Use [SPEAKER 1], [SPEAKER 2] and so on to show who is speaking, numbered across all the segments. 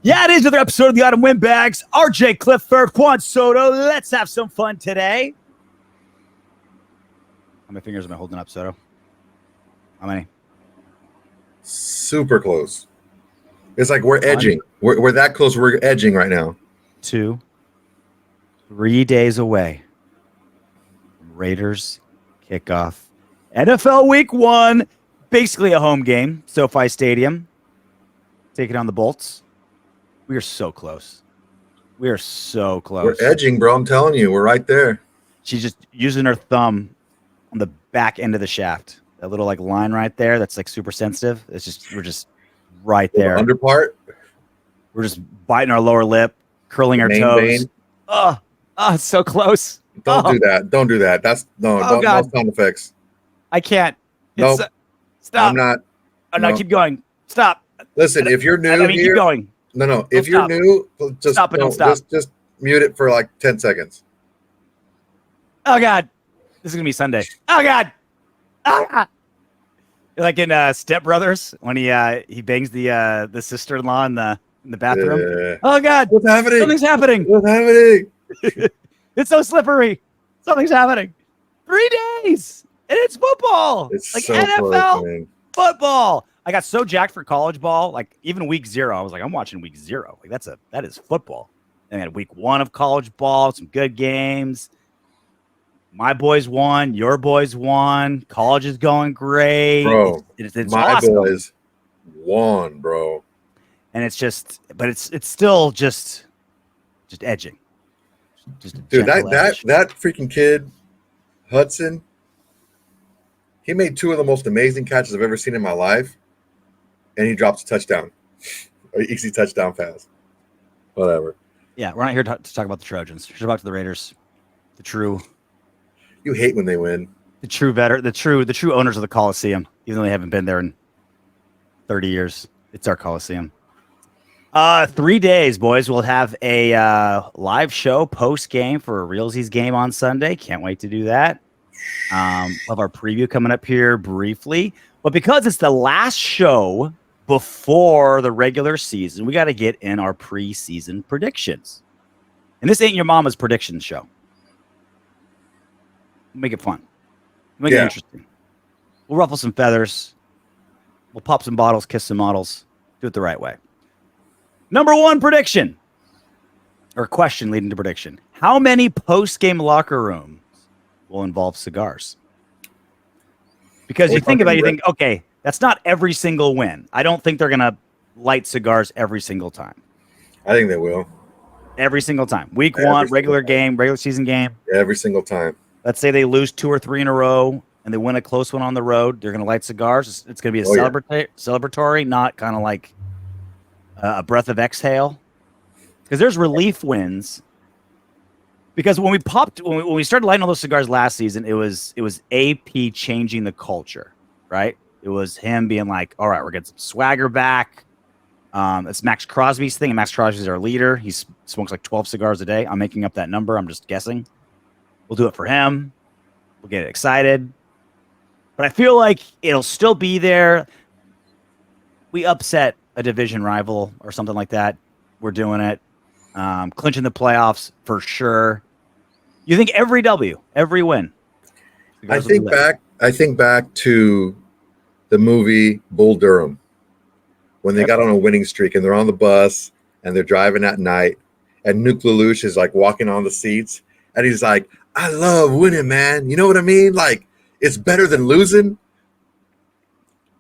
[SPEAKER 1] Yeah, it is another episode of the Autumn Windbags. RJ Clifford, Juan Soto. Let's have some fun today. How many fingers am I holding up, Soto? How many?
[SPEAKER 2] Super close. It's like we're edging. We're that close. We're edging right now.
[SPEAKER 1] 2, 3 days away from Raiders kickoff. NFL Week 1. Basically a home game. SoFi Stadium. Taking on the Bolts. We are so close. We are so close.
[SPEAKER 2] We're edging, bro. I'm telling you, we're right there.
[SPEAKER 1] She's just using her thumb on the back end of the shaft. That little like line right there. That's like super sensitive. It's just we're just right there.
[SPEAKER 2] The under part.
[SPEAKER 1] We're just biting our lower lip, curling our toes. Oh, it's so close.
[SPEAKER 2] Don't do that. Don't do that. That's no sound effects.
[SPEAKER 1] I can't.
[SPEAKER 2] Nope.
[SPEAKER 1] Stop.
[SPEAKER 2] I'm not.
[SPEAKER 1] Oh, no, keep going. Stop.
[SPEAKER 2] Listen, if you're new here,
[SPEAKER 1] keep going.
[SPEAKER 2] No. If you're new, just
[SPEAKER 1] stop.
[SPEAKER 2] Just mute it for like 10 seconds.
[SPEAKER 1] Oh God, this is gonna be Sunday. Oh God. Like in Step Brothers when he bangs the sister-in-law in the bathroom. Oh God,
[SPEAKER 2] what's happening?
[SPEAKER 1] Something's happening.
[SPEAKER 2] What's happening?
[SPEAKER 1] It's so slippery. Something's happening. 3 days and it's football.
[SPEAKER 2] It's
[SPEAKER 1] like
[SPEAKER 2] so
[SPEAKER 1] NFL football. I got so jacked for college ball. Like even week 0, I was like, I'm watching week 0. Like that is football. And then week 1 of college ball, some good games. My boys won. Your boys won. College is going great.
[SPEAKER 2] Bro,
[SPEAKER 1] it's
[SPEAKER 2] my
[SPEAKER 1] awesome.
[SPEAKER 2] boys won, bro.
[SPEAKER 1] And it's still just edging.
[SPEAKER 2] Dude, that freaking kid, Hudson, he made 2 of the most amazing catches I've ever seen in my life. And he drops a touchdown. An easy touchdown pass. Whatever.
[SPEAKER 1] Yeah, we're not here to talk about the Trojans. We're talking about the Raiders. The true.
[SPEAKER 2] You hate when they win.
[SPEAKER 1] The true owners of the Coliseum, even though they haven't been there in 30 years. It's our Coliseum. 3 days, boys. We'll have a live show post-game for a Realsies game on Sunday. Can't wait to do that. We'll have our preview coming up here briefly. But because it's the last show before the regular season, we got to get in our preseason predictions. And this ain't your mama's prediction show. Make it fun. Make it interesting. We'll ruffle some feathers. We'll pop some bottles, kiss some models. Do it the right way. Number 1 prediction. Or question leading to prediction. How many post-game locker rooms will involve cigars? Because you think about it, you think, okay, that's not every single win. I don't think they're going to light cigars every single time.
[SPEAKER 2] I think they will.
[SPEAKER 1] Every single time. Week 1, regular game, regular season game.
[SPEAKER 2] Every single time.
[SPEAKER 1] Let's say they lose 2 or 3 in a row and they win a close one on the road. They're going to light cigars. It's going to be celebratory, not kind of like a breath of exhale. Because there's relief wins. Because when we started lighting all those cigars last season, it was AP changing the culture, right? It was him being like, all right, we're getting some swagger back. It's Maxx Crosby's thing, and Maxx Crosby's our leader. He smokes like 12 cigars a day. I'm making up that number. I'm just guessing. We'll do it for him. We'll get excited. But I feel like it'll still be there. We upset a division rival or something like that. We're doing it. Clinching the playoffs for sure. You think every W, every win?
[SPEAKER 2] I think back to the movie Bull Durham when they got on a winning streak and they're on the bus and they're driving at night and Nuke Lelouch is like walking on the seats and he's like, I love winning, man. You know what I mean? Like, it's better than losing.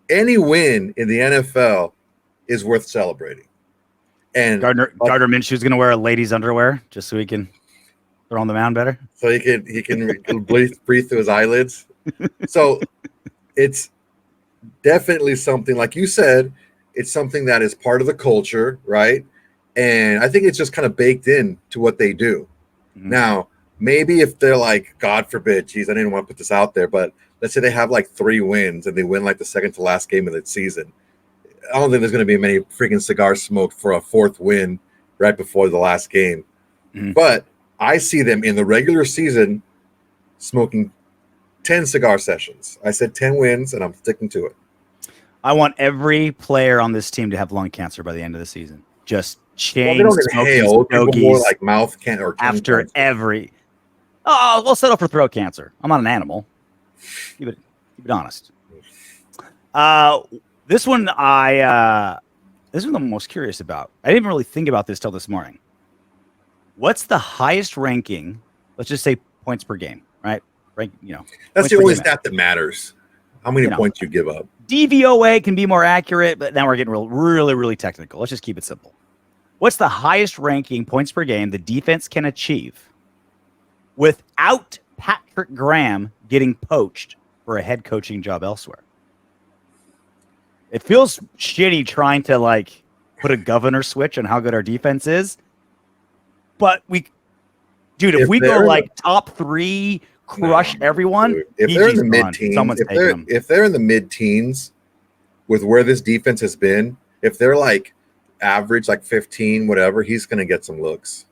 [SPEAKER 2] Any win in the NFL is worth celebrating. And
[SPEAKER 1] Gardner Minshew's going to wear a lady's underwear just so he can throw on the mound better.
[SPEAKER 2] So he can breathe through his eyelids. So it's definitely something, like you said, it's something that is part of the culture, right? And I think it's just kind of baked in to what they do. Mm-hmm. Now, maybe if they're like, God forbid, geez, I didn't want to put this out there, but let's say they have like 3 wins and they win like the second to last game of the season. I don't think there's going to be many freaking cigars smoked for a 4th win right before the last game. Mm-hmm. But I see them in the regular season smoking 10 cigar sessions. I said 10 wins, and I'm sticking to it.
[SPEAKER 1] I want every player on this team to have lung cancer by the end of the season. just
[SPEAKER 2] Well, they
[SPEAKER 1] chain
[SPEAKER 2] don't
[SPEAKER 1] smoking
[SPEAKER 2] inhale. People more
[SPEAKER 1] stogies
[SPEAKER 2] like mouth can or tongue
[SPEAKER 1] after
[SPEAKER 2] cancer.
[SPEAKER 1] every. Oh, we'll settle for throat cancer. I'm not an animal. Keep it honest. This one this one I'm most curious about. I didn't really think about this till this morning. What's the highest ranking? Let's just say points per game, right?
[SPEAKER 2] That's the only stat that matters. How many points you give up.
[SPEAKER 1] DVOA can be more accurate, but now we're getting really, really technical. Let's just keep it simple. What's the highest ranking points per game the defense can achieve without Patrick Graham getting poached for a head coaching job elsewhere? It feels shitty trying to like put a governor switch on how good our defense is. But if we go like top 3, crush everyone.
[SPEAKER 2] Dude, if they're in the mid-teens, if they're in the mid-teens with where this defense has been, if they're like average, like 15, whatever, he's going to get some looks.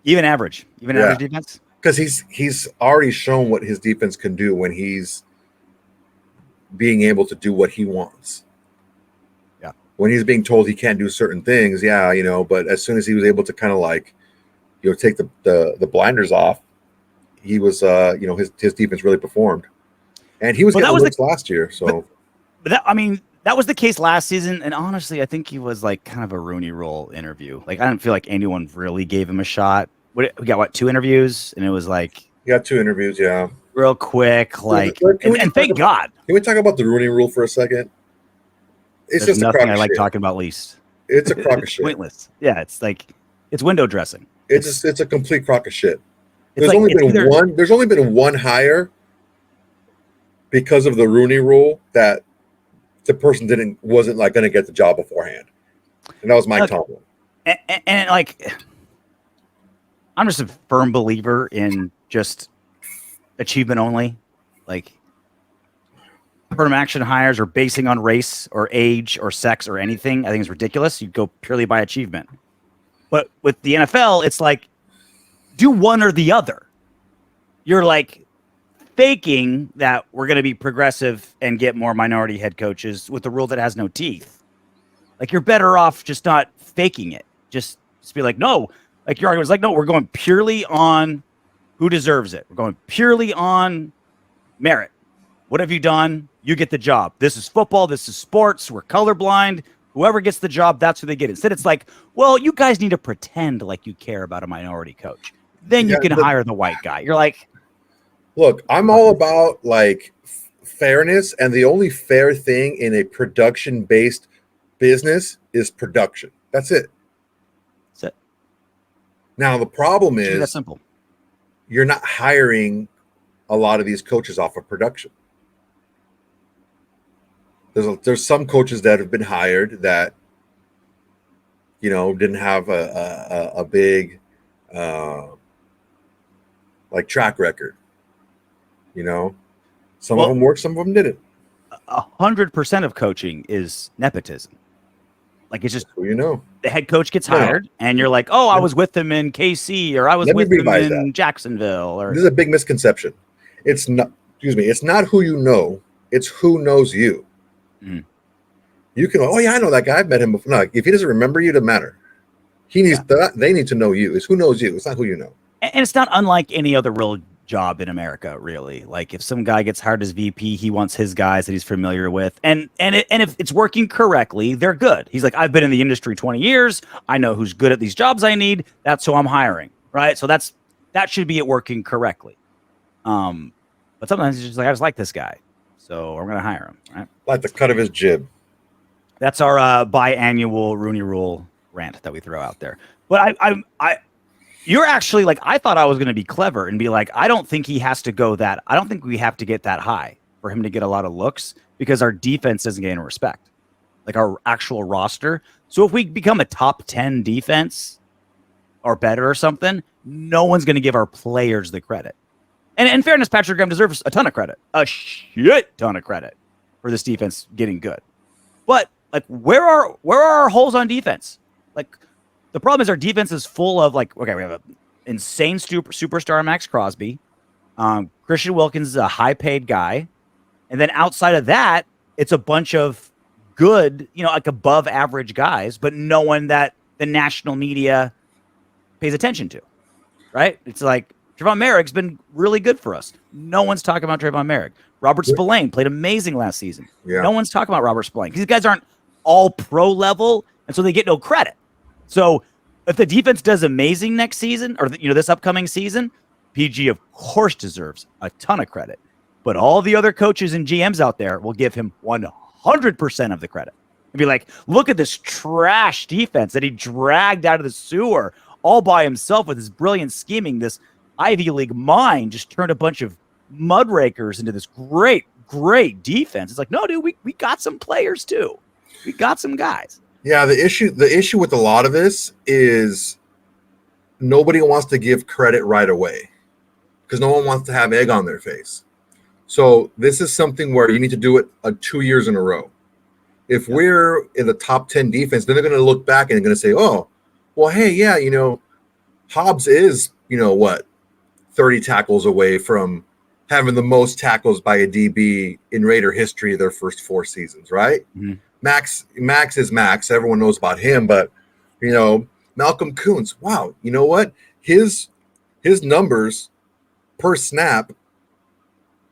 [SPEAKER 1] Even average defense?
[SPEAKER 2] Because he's already shown what his defense can do when he's being able to do what he wants.
[SPEAKER 1] Yeah.
[SPEAKER 2] When he's being told he can't do certain things, but as soon as he was able to kind of like, take the blinders off, he was, his defense really performed. And he was getting looks last year. So,
[SPEAKER 1] that was the case last season. And honestly, I think he was like kind of a Rooney Rule interview. Like, I don't feel like anyone really gave him a shot. We got 2 interviews, and it was like,
[SPEAKER 2] you got 2 interviews, yeah.
[SPEAKER 1] Real quick, like, and thank God.
[SPEAKER 2] Can we talk about the Rooney Rule for a second? It's
[SPEAKER 1] There's
[SPEAKER 2] just
[SPEAKER 1] nothing
[SPEAKER 2] a crock
[SPEAKER 1] I
[SPEAKER 2] of
[SPEAKER 1] like
[SPEAKER 2] shit.
[SPEAKER 1] talking about least.
[SPEAKER 2] It's a crock of shit.
[SPEAKER 1] Pointless. Yeah, it's like it's window dressing.
[SPEAKER 2] It's a complete crock of shit. There's only been one hire because of the Rooney Rule that the person wasn't like going to get the job beforehand, and that was Mike Tomlin.
[SPEAKER 1] And like, I'm just a firm believer in just achievement only. Like, affirmative action hires or basing on race or age or sex or anything, I think is ridiculous. You go purely by achievement. But with the NFL, it's like, do one or the other. You're like faking that we're going to be progressive and get more minority head coaches with a rule that has no teeth. Like, you're better off just not faking it. Just be like, no. Like, your argument was like, no, we're going purely on who deserves it. We're going purely on merit. What have you done? You get the job. This is football. This is sports. We're colorblind. Whoever gets the job, that's who they get. Instead, it's like, well, you guys need to pretend like you care about a minority coach. Then you can hire the white guy. You're like,
[SPEAKER 2] look, I'm all about like fairness, and the only fair thing in a production-based business is production. That's it.
[SPEAKER 1] That's it.
[SPEAKER 2] Now the problem is
[SPEAKER 1] that's simple.
[SPEAKER 2] You're not hiring a lot of these coaches off of production. There's some coaches that have been hired that didn't have a big like track record. Some of them worked, some of them didn't.
[SPEAKER 1] 100% of coaching is nepotism. Like, it's just
[SPEAKER 2] the
[SPEAKER 1] head coach gets hired, and you're like, oh, I was with him in KC, or I was with him in Jacksonville. Or
[SPEAKER 2] this is a big misconception. It's not. It's not who you know. It's who knows you.
[SPEAKER 1] Mm.
[SPEAKER 2] You can. Oh yeah, I know that guy. I've met him before. No, if he doesn't remember you, it doesn't matter. He needs. They need to know you. It's who knows you. It's not who you know.
[SPEAKER 1] And it's not unlike any other real job in America, really. Like, if some guy gets hired as VP, he wants his guys that he's familiar with, and if it's working correctly, they're good. He's like, I've been in the industry 20 years. I know who's good at these jobs I need. That's who I'm hiring, right? So that should be it working correctly. But sometimes it's just like, I just like this guy, so I'm gonna hire him. Right?
[SPEAKER 2] Like the cut of his jib.
[SPEAKER 1] That's our biannual Rooney Rule rant that we throw out there. But you're actually like, I thought I was going to be clever and be like, I don't think he has to go that. I don't think we have to get that high for him to get a lot of looks, because our defense doesn't gain respect, like our actual roster. So if we become a top 10 defense or better or something, no one's going to give our players the credit. And in fairness, Patrick Graham deserves a ton of credit, a shit ton of credit for this defense getting good. But like, where are our holes on defense? Like, the problem is our defense is full of like, okay, we have an insane superstar Maxx Crosby. Christian Wilkins is a high-paid guy. And then outside of that, it's a bunch of good, like above average guys, but no one that the national media pays attention to, right? It's like Trayvon Merrick's been really good for us. No one's talking about Trayvon Merrick. Robert Spillane played amazing last season.
[SPEAKER 2] Yeah.
[SPEAKER 1] No one's talking about Robert Spillane. These guys aren't all pro level, and so they get no credit. So if the defense does amazing next season, or this upcoming season, PG of course deserves a ton of credit. But all the other coaches and GMs out there will give him 100% of the credit. And be like, look at this trash defense that he dragged out of the sewer all by himself with his brilliant scheming. This Ivy League mind just turned a bunch of mudrakers into this great, great defense. It's like, no, dude, we got some players too. We got some guys.
[SPEAKER 2] Yeah, the issue with a lot of this is nobody wants to give credit right away because no one wants to have egg on their face. So this is something where you need to do it 2 years in a row. If we're in the top 10 defense, then they're going to look back and they're going to say, oh, well, hey, yeah, Hobbs is, 30 tackles away from having the most tackles by a DB in Raider history their first 4 seasons, right?
[SPEAKER 1] Mm-hmm.
[SPEAKER 2] Maxx is Maxx. Everyone knows about him, but, Malcolm Kuntz, wow, you know what? His numbers per snap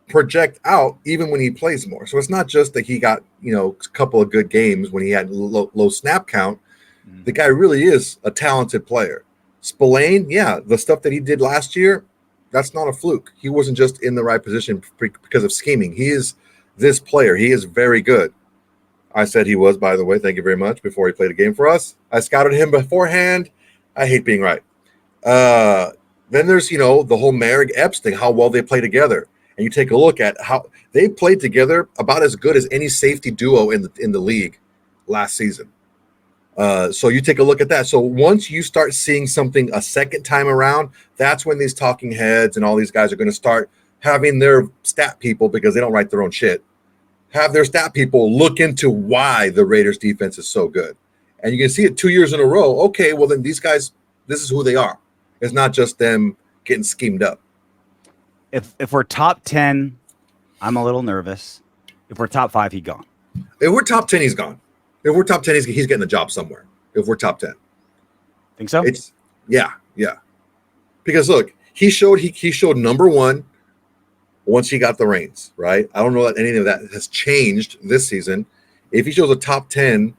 [SPEAKER 2] project out even when he plays more. So it's not just that he got, a couple of good games when he had low snap count. Mm-hmm. The guy really is a talented player. Spillane, yeah, the stuff that he did last year, that's not a fluke. He wasn't just in the right position because of scheming. He is this player. He is very good. I said he was, by the way. Thank you very much. Before he played a game for us, I scouted him beforehand. I hate being right. Then there's, the whole Merrick Epps thing, how well they play together. And you take a look at how they played together about as good as any safety duo in the league last season. So you take a look at that. So once you start seeing something a second time around, that's when these talking heads and all these guys are going to start having their stat people, because they don't write their own shit, have their stat people look into why the Raiders defense is so good. And you can see it 2 years in a row. Okay, well then these guys, this is who they are. It's not just them getting schemed up.
[SPEAKER 1] If we're top 10, I'm a little nervous. If we're top 5, he's gone.
[SPEAKER 2] If we're top 10, he's gone. If we're top 10, he's getting the job somewhere. If we're top 10.
[SPEAKER 1] Think so?
[SPEAKER 2] Yeah. Because look, he showed number one once he got the reins, right? I don't know that any of that has changed this season. If he shows a top 10,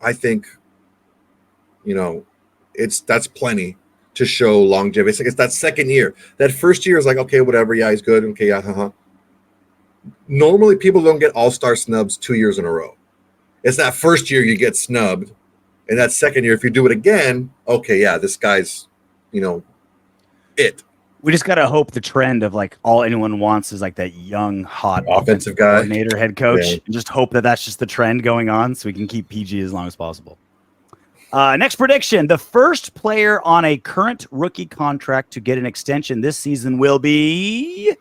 [SPEAKER 2] I think, that's plenty to show longevity. It's that second year. That first year is like, okay, whatever. Yeah, he's good. Okay, yeah, Normally, people don't get all-star snubs 2 years in a row. It's that first year you get snubbed, and that second year, if you do it again, okay, yeah, this guy's, it.
[SPEAKER 1] We just gotta hope the trend of like all anyone wants is like that young, hot
[SPEAKER 2] offensive guy,
[SPEAKER 1] coordinator, head coach, and just hope that that's just the trend going on, so we can keep PG as long as possible. Next prediction: the first player on a current rookie contract to get an extension this season will be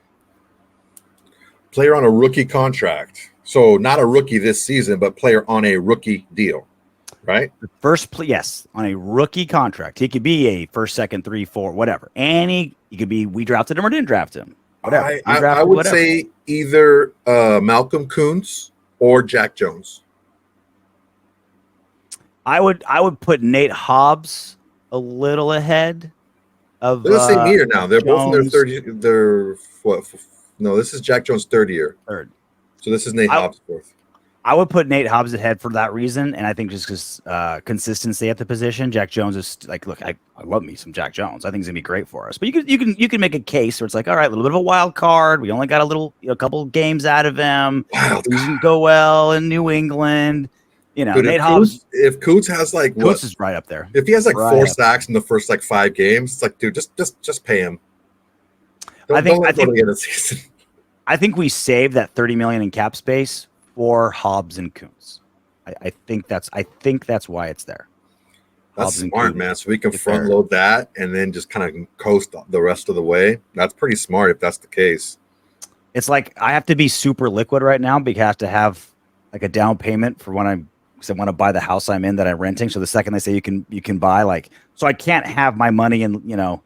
[SPEAKER 2] player on a rookie contract. So not a rookie this season, but player on a rookie deal, right?
[SPEAKER 1] The first, yes, on a rookie contract. He could be a first, second, 3, 4, whatever. And he could be we drafted him or didn't draft him. Whatever.
[SPEAKER 2] I would say either Malcolm Kuntz or Jack Jones.
[SPEAKER 1] I would put Nate Hobbs a little ahead of.
[SPEAKER 2] They're the same year now. They're
[SPEAKER 1] Jones.
[SPEAKER 2] both in their third. They're what? No, this is Jack Jones' third year.
[SPEAKER 1] Third.
[SPEAKER 2] So this is Nate Hobbs' fourth.
[SPEAKER 1] I would put Nate Hobbs ahead for that reason, and I think just because consistency at the position. Jack Jones is like, look, I love me some Jack Jones. I think he's gonna be great for us. But you can make a case where it's like, all right, a little bit of a wild card. We only got a couple games out of him. He didn't go well in New England.
[SPEAKER 2] Dude,
[SPEAKER 1] Nate Hobbs.
[SPEAKER 2] If Kuntz has
[SPEAKER 1] Kuntz is right up there.
[SPEAKER 2] If he has 4 sacks in the first 5 games, it's like, dude, just pay him.
[SPEAKER 1] I think we saved that $30 million in cap space for Hobbs and Kuntz. I think that's why it's there.
[SPEAKER 2] That's smart, man. So we can front load that and then just kind of coast the rest of the way. That's pretty smart if that's the case.
[SPEAKER 1] It's like I have to be super liquid right now because I have to have like a down payment for when I want to buy the house I'm in that I'm renting. So the second they say you can buy, so I can't have my money in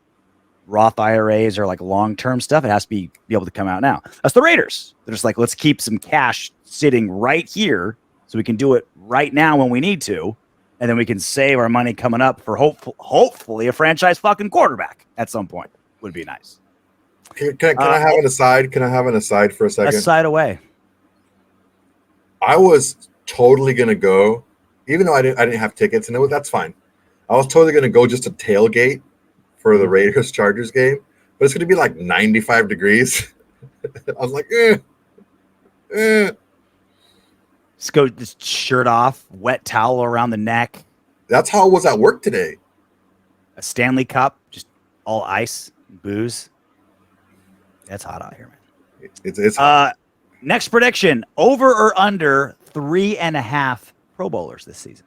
[SPEAKER 1] Roth IRAs or long-term stuff. It has to be able to come out now. That's the Raiders. They're just like, let's keep some cash sitting right here so we can do it right now when we need to, and then we can save our money coming up for hopefully a franchise fucking quarterback at some point. Would be nice.
[SPEAKER 2] Can I have an aside? Can I have an aside for a second?
[SPEAKER 1] Aside away.
[SPEAKER 2] I was totally gonna go, even though I didn't have tickets, and that's fine. I was totally gonna go just a tailgate for the Raiders Chargers game, but it's gonna be like 95 degrees. I was like,
[SPEAKER 1] Just go, just shirt off, wet towel around the neck.
[SPEAKER 2] That's how it was at work today.
[SPEAKER 1] A Stanley Cup, just all ice, booze. That's hot out here, man.
[SPEAKER 2] It's hot.
[SPEAKER 1] Next prediction: over or under 3.5 Pro Bowlers this season.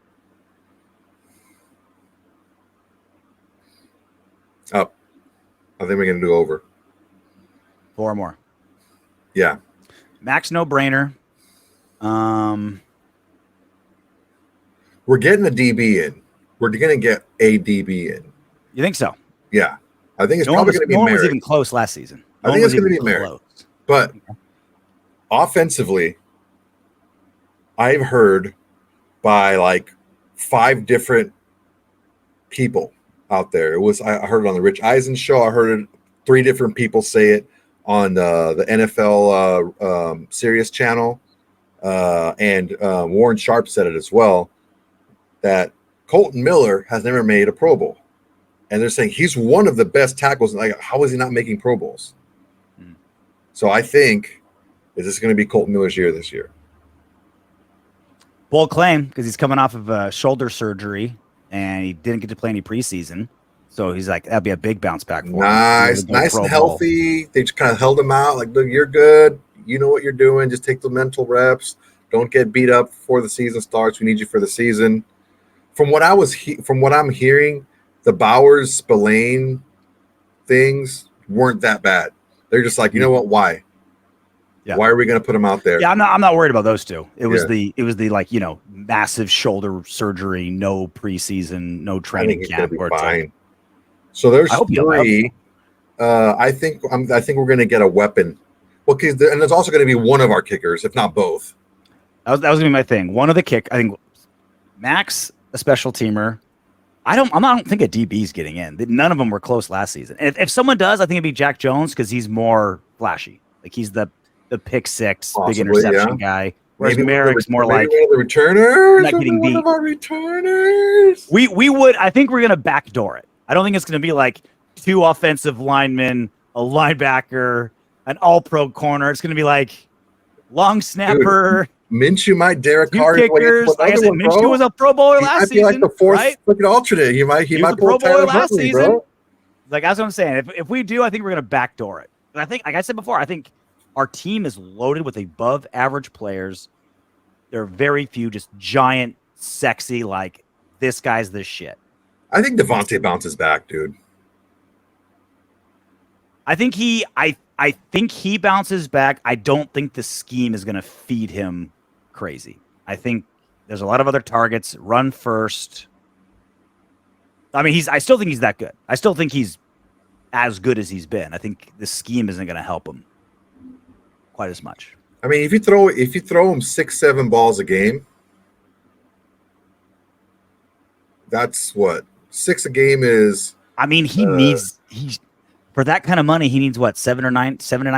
[SPEAKER 2] Up. I think we're gonna do over.
[SPEAKER 1] 4 or more.
[SPEAKER 2] Yeah.
[SPEAKER 1] Max, no brainer.
[SPEAKER 2] We're getting a DB in. We're gonna get a DB in.
[SPEAKER 1] You think so?
[SPEAKER 2] Yeah. I think it's probably gonna be
[SPEAKER 1] no one was
[SPEAKER 2] Merrick.
[SPEAKER 1] even close last season.
[SPEAKER 2] I think it's gonna be Merrick. But offensively, I've heard by like 5 different people out there. I heard it on the Rich Eisen show. I heard it 3 different people say it on the NFL Sirius channel, and Warren Sharp said it as well, that Colton Miller has never made a Pro Bowl, and they're saying he's one of the best tackles. Like, how is he not making Pro Bowls? So I think, is this going to be Colton Miller's year this year?
[SPEAKER 1] Bold claim, because he's coming off of shoulder surgery and he didn't get to play any preseason. So he's like, that'd be a big bounce back for him.
[SPEAKER 2] Nice and healthy. They just kind of held him out. Like, look, you're good. You know what you're doing. Just take the mental reps. Don't get beat up before the season starts. We need you for the season. From what I'm hearing, the Bowers Spillane things weren't that bad. They're just like, you know what? Why? Yeah. Why are we going to put him out there?
[SPEAKER 1] Yeah, I'm not worried about those two. It was the like, massive shoulder surgery, no preseason, no training camp.
[SPEAKER 2] Fine. So there's 3. I think we're going to get a weapon. Well, and there's also going to be one of our kickers, if not both.
[SPEAKER 1] That was going to be my thing. One of the kick. I think Max, a special teamer. I don't think a DB's getting in. None of them were close last season. If someone does, I think it'd be Jack Jones because he's more flashy. Like, he's the pick six, possibly, big interception guy. Whereas Merrick's more like
[SPEAKER 2] one of the returners.
[SPEAKER 1] Not getting beat.
[SPEAKER 2] One of our returners.
[SPEAKER 1] We would. I think we're gonna backdoor it. I don't think it's gonna be like 2 offensive linemen, a linebacker, an all-pro corner. It's gonna be like long snapper.
[SPEAKER 2] Dude, Minshew might Derek Carr.
[SPEAKER 1] Kickers. Like I said, Minshew was a Pro Bowler last season.
[SPEAKER 2] Like the 4th
[SPEAKER 1] right?
[SPEAKER 2] freaking alternate. He might
[SPEAKER 1] a Pro Bowler last season.
[SPEAKER 2] Bro.
[SPEAKER 1] Like, that's what I'm saying. If we do, I think we're gonna backdoor it. And I think, like I said before, I think our team is loaded with above average players. There are very few just giant, sexy, like, this guy's the shit.
[SPEAKER 2] I think Davante bounces back, dude.
[SPEAKER 1] I think he bounces back. I don't think the scheme is going to feed him crazy. I think there's a lot of other targets. Run first. I mean, I still think he's that good. I still think he's as good as he's been. I think the scheme isn't going to help him quite as much.
[SPEAKER 2] I mean, if you throw him 6-7 balls a game, that's what 6 a game is.
[SPEAKER 1] I mean, he's for that kind of money, he needs what 7 to 9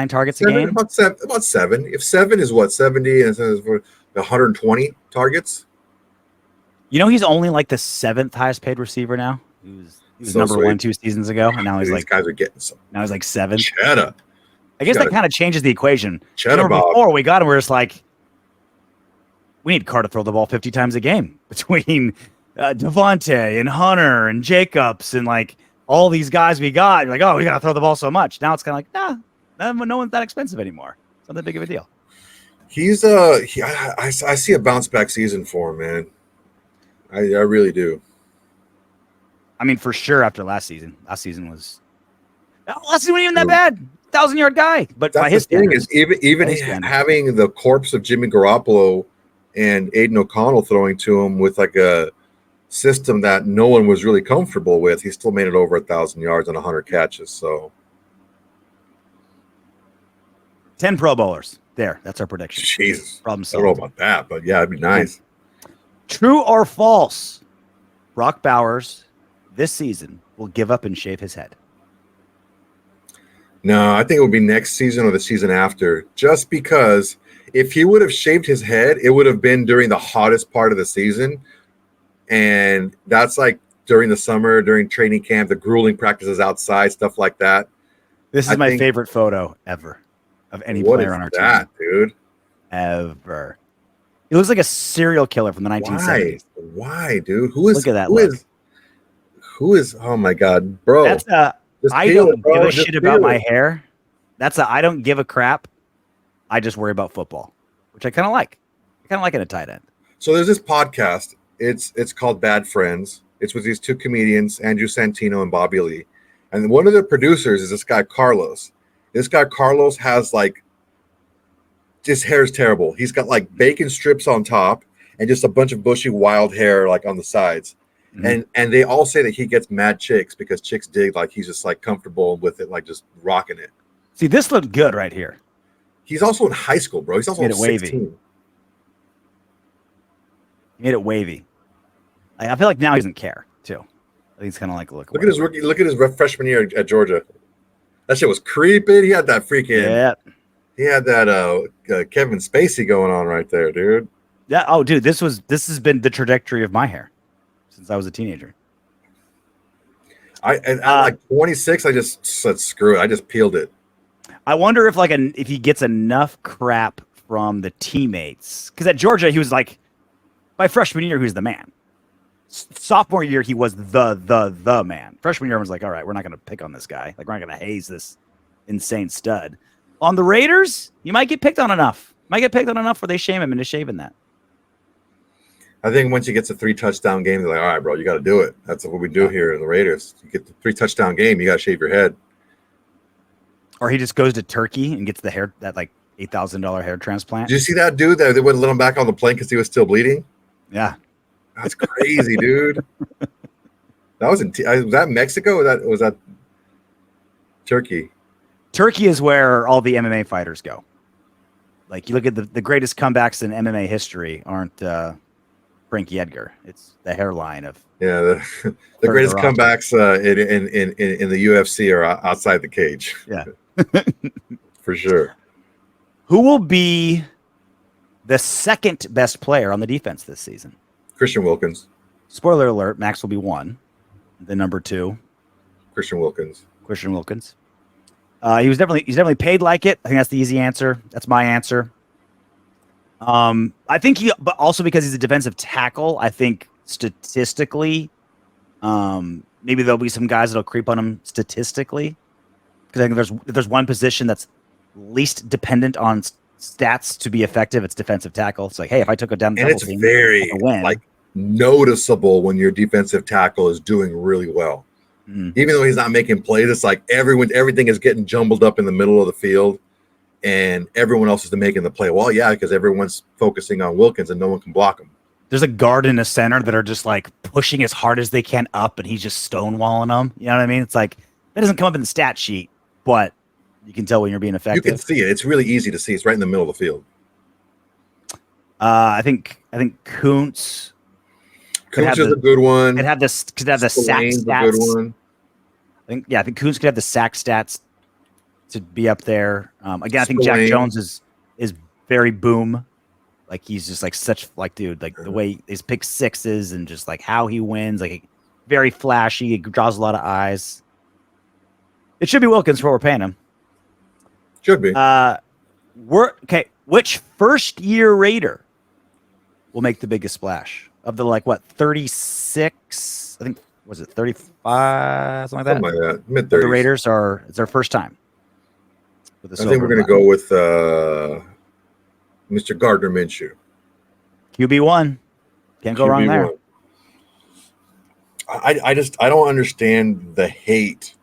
[SPEAKER 1] targets a game.
[SPEAKER 2] About 7. If 7 is what 70 and 120 targets.
[SPEAKER 1] You know, he's only like the 7th highest paid receiver now. He was number sweet. 1 2 seasons ago, and now he's
[SPEAKER 2] these guys are getting some.
[SPEAKER 1] Now he's like 7th.
[SPEAKER 2] Cheddar.
[SPEAKER 1] I guess that kind of changes the equation.
[SPEAKER 2] Cheddar Bob.
[SPEAKER 1] Before we got him, we're just like, we need Carr to throw the ball 50 times a game between Davante and Hunter and Jacobs and like all these guys we got. You're like, oh, we got to throw the ball so much. Now it's kind of like, no one's that expensive anymore. It's not that big of a deal.
[SPEAKER 2] He's I see a bounce back season for him, man. I really do.
[SPEAKER 1] I mean, for sure after last season. Last season wasn't even that bad. 1,000-yard guy, but
[SPEAKER 2] that's
[SPEAKER 1] by his
[SPEAKER 2] thing is even having the corpse of Jimmy Garoppolo and Aiden O'Connell throwing to him with like a system that no one was really comfortable with, he still made it over 1,000 yards and 100 catches. So
[SPEAKER 1] 10 Pro Bowlers. There, that's our prediction.
[SPEAKER 2] Jesus.
[SPEAKER 1] Problem
[SPEAKER 2] I don't know
[SPEAKER 1] solved.
[SPEAKER 2] about that, but yeah, it'd be nice.
[SPEAKER 1] True or false? Brock Bowers this season will give up and shave his head.
[SPEAKER 2] No, I think it would be next season or the season after, just because if he would have shaved his head, it would have been during the hottest part of the season. And that's like during the summer, during training camp, the grueling practices outside, stuff like that.
[SPEAKER 1] This is my favorite photo ever of any player on our team.
[SPEAKER 2] Dude?
[SPEAKER 1] Ever. He looks like a serial killer from the 1970s.
[SPEAKER 2] Why, dude? Who is?
[SPEAKER 1] Look at that
[SPEAKER 2] who
[SPEAKER 1] look.
[SPEAKER 2] Who is? Oh my God, bro!
[SPEAKER 1] That's I don't give a shit about my hair. That's I don't give a crap. I just worry about football, which I kind of like. I kind of like it at tight end.
[SPEAKER 2] So there's this podcast. It's called Bad Friends. It's with these two comedians, Andrew Santino and Bobby Lee. And one of the producers is this guy, Carlos. This guy, Carlos, has like, his hair is terrible. He's got like bacon strips on top and just a bunch of bushy wild hair like on the sides. Mm-hmm. And they all say that he gets mad chicks because chicks dig, like he's just like comfortable with it, like just rocking it.
[SPEAKER 1] See, this looked good right here.
[SPEAKER 2] He's also in high school, bro. He's also
[SPEAKER 1] made it
[SPEAKER 2] 16.
[SPEAKER 1] wavy. He made it wavy. I feel like now he doesn't care too. I think he's kind of like look at his rookie.
[SPEAKER 2] Look at his freshman year at Georgia. That shit was creeping. He had that freaking.
[SPEAKER 1] Yeah.
[SPEAKER 2] He had that Kevin Spacey going on right there, dude.
[SPEAKER 1] Yeah. Oh, dude, this has been the trajectory of my hair since I was a teenager.
[SPEAKER 2] At like 26, I just said screw it. I just peeled it.
[SPEAKER 1] I wonder if if he gets enough crap from the teammates, because at Georgia he was like, by freshman year he was the man. Sophomore year he was the man. Freshman year I was like, all right, we're not going to pick on this guy. Like, we're not going to haze this insane stud. On the Raiders, you might get picked on enough. Might get picked on enough where they shame him into shaving that.
[SPEAKER 2] I think once he gets a 3 touchdown game, they're like, all right, bro, you got to do it. That's what we do here in the Raiders. You get the 3 touchdown game, you got to shave your head.
[SPEAKER 1] Or he just goes to Turkey and gets the hair, that like $8,000 hair transplant.
[SPEAKER 2] Did you see that dude that they wouldn't let him back on the plane because he was still bleeding?
[SPEAKER 1] Yeah.
[SPEAKER 2] That's crazy, dude. That was was that Mexico or was that Turkey?
[SPEAKER 1] Turkey is where all the MMA fighters go. Like, you look at the greatest comebacks in MMA history aren't Frankie Edgar. It's the hairline of
[SPEAKER 2] the greatest comebacks in the UFC are outside the cage.
[SPEAKER 1] Yeah,
[SPEAKER 2] for sure.
[SPEAKER 1] Who will be the second best player on the defense this season?
[SPEAKER 2] Christian Wilkins.
[SPEAKER 1] Spoiler alert: Max will be 1. The number 2,
[SPEAKER 2] Christian Wilkins.
[SPEAKER 1] He's definitely paid like it. I think that's the easy answer. That's my answer. I think but also because he's a defensive tackle, I think statistically, maybe there'll be some guys that'll creep on him statistically. Because I think if there's one position that's least dependent on stats to be effective, it's defensive tackle. It's like, hey, if I took it down,
[SPEAKER 2] and it's very like noticeable when your defensive tackle is doing really well. Mm-hmm. Even though he's not making plays, it's like everything is getting jumbled up in the middle of the field, and everyone else is making the play. Well, yeah, because everyone's focusing on Wilkins and no one can block him.
[SPEAKER 1] There's a guard and a center that are just like pushing as hard as they can up, and he's just stonewalling them. You know what I mean? It's like that doesn't come up in the stat sheet, but you can tell when you're being effective.
[SPEAKER 2] You can see it. It's really easy to see. It's right in the middle of the field.
[SPEAKER 1] I think Kuntz.
[SPEAKER 2] Kuntz is a good one.
[SPEAKER 1] Could have the sack stats. Good one. I think Kuntz could have the sack stats to be up there. Again, I think Jack Jones is very boom. Like, he's just like such like, dude, like the way his pick sixes and just like how he wins, like very flashy. It draws a lot of eyes. It should be Wilkins for what we're paying him.
[SPEAKER 2] Should be.
[SPEAKER 1] Which first year Raider will make the biggest splash of the 36? I think, was it 35? Something like that.
[SPEAKER 2] Mid-30s.
[SPEAKER 1] The Raiders it's their first time.
[SPEAKER 2] I think we're going to go with Mr. Gardner Minshew.
[SPEAKER 1] QB1. Can't go wrong there.
[SPEAKER 2] I don't understand the hate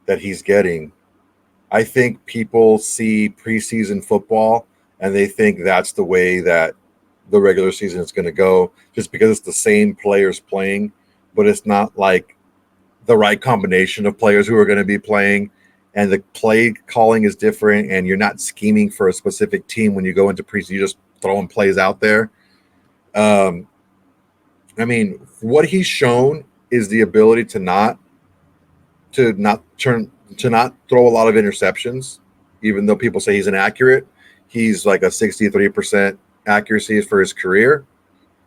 [SPEAKER 2] that he's getting. I think people see preseason football and they think that's the way that the regular season is going to go, just because it's the same players playing, but it's not like the right combination of players who are going to be playing. and the play calling is different, and you're not scheming for a specific team when you go into preseason. You're just throwing plays out there. I mean, what he's shown is the ability to not throw a lot of interceptions, even though people say he's inaccurate. He's like a 63% accuracy for his career.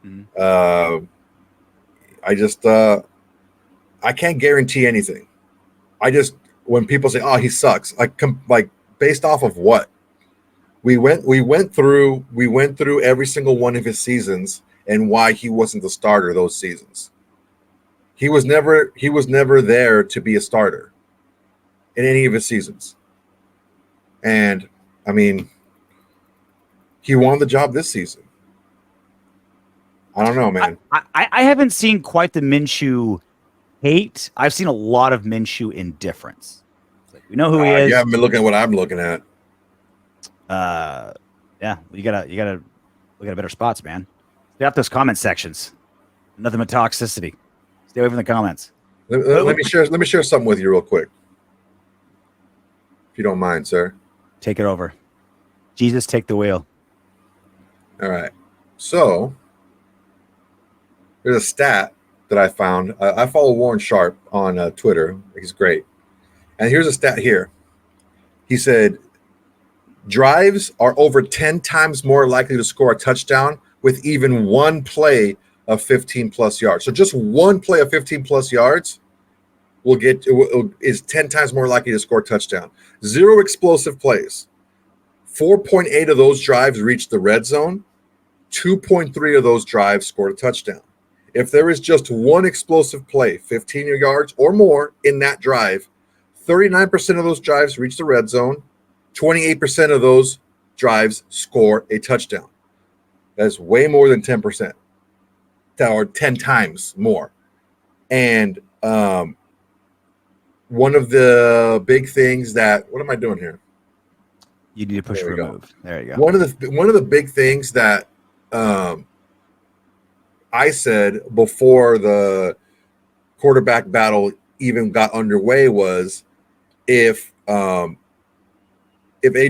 [SPEAKER 2] Mm-hmm. I can't guarantee anything. When people say, "Oh, he sucks," like based off of what? We went through every single one of his seasons and why he wasn't the starter those seasons. He was never there to be a starter in any of his seasons. And I mean, he won the job this season. I don't know, man.
[SPEAKER 1] I haven't seen quite the Minshew hate. I've seen a lot of Minshew indifference. Like, we know who he is.
[SPEAKER 2] You haven't been looking at what I'm looking at.
[SPEAKER 1] Yeah, you gotta look at better spots, man. Stay off those comment sections. Nothing but toxicity. Stay away from the comments.
[SPEAKER 2] Let me share something with you real quick, if you don't mind, sir.
[SPEAKER 1] Take it over. Jesus, take the wheel.
[SPEAKER 2] All right. So there's a stat that I found. I follow Warren Sharp on Twitter. He's great. And here's a stat here. He said, drives are over 10 times more likely to score a touchdown with even one play of 15-plus yards. So just one play of 15-plus yards is 10 times more likely to score a touchdown. 0 explosive plays. 4.8 of those drives reached the red zone. 2.3 of those drives scored a touchdown. If there is just one explosive play, 15 yards or more in that drive, 39% of those drives reach the red zone. 28% of those drives score a touchdown. That's way more than 10%, or 10 times more. And one of the big things that, what am I doing here?
[SPEAKER 1] You need to push remove. There you go.
[SPEAKER 2] One of the big things that I said before the quarterback battle even got underway was if Aiden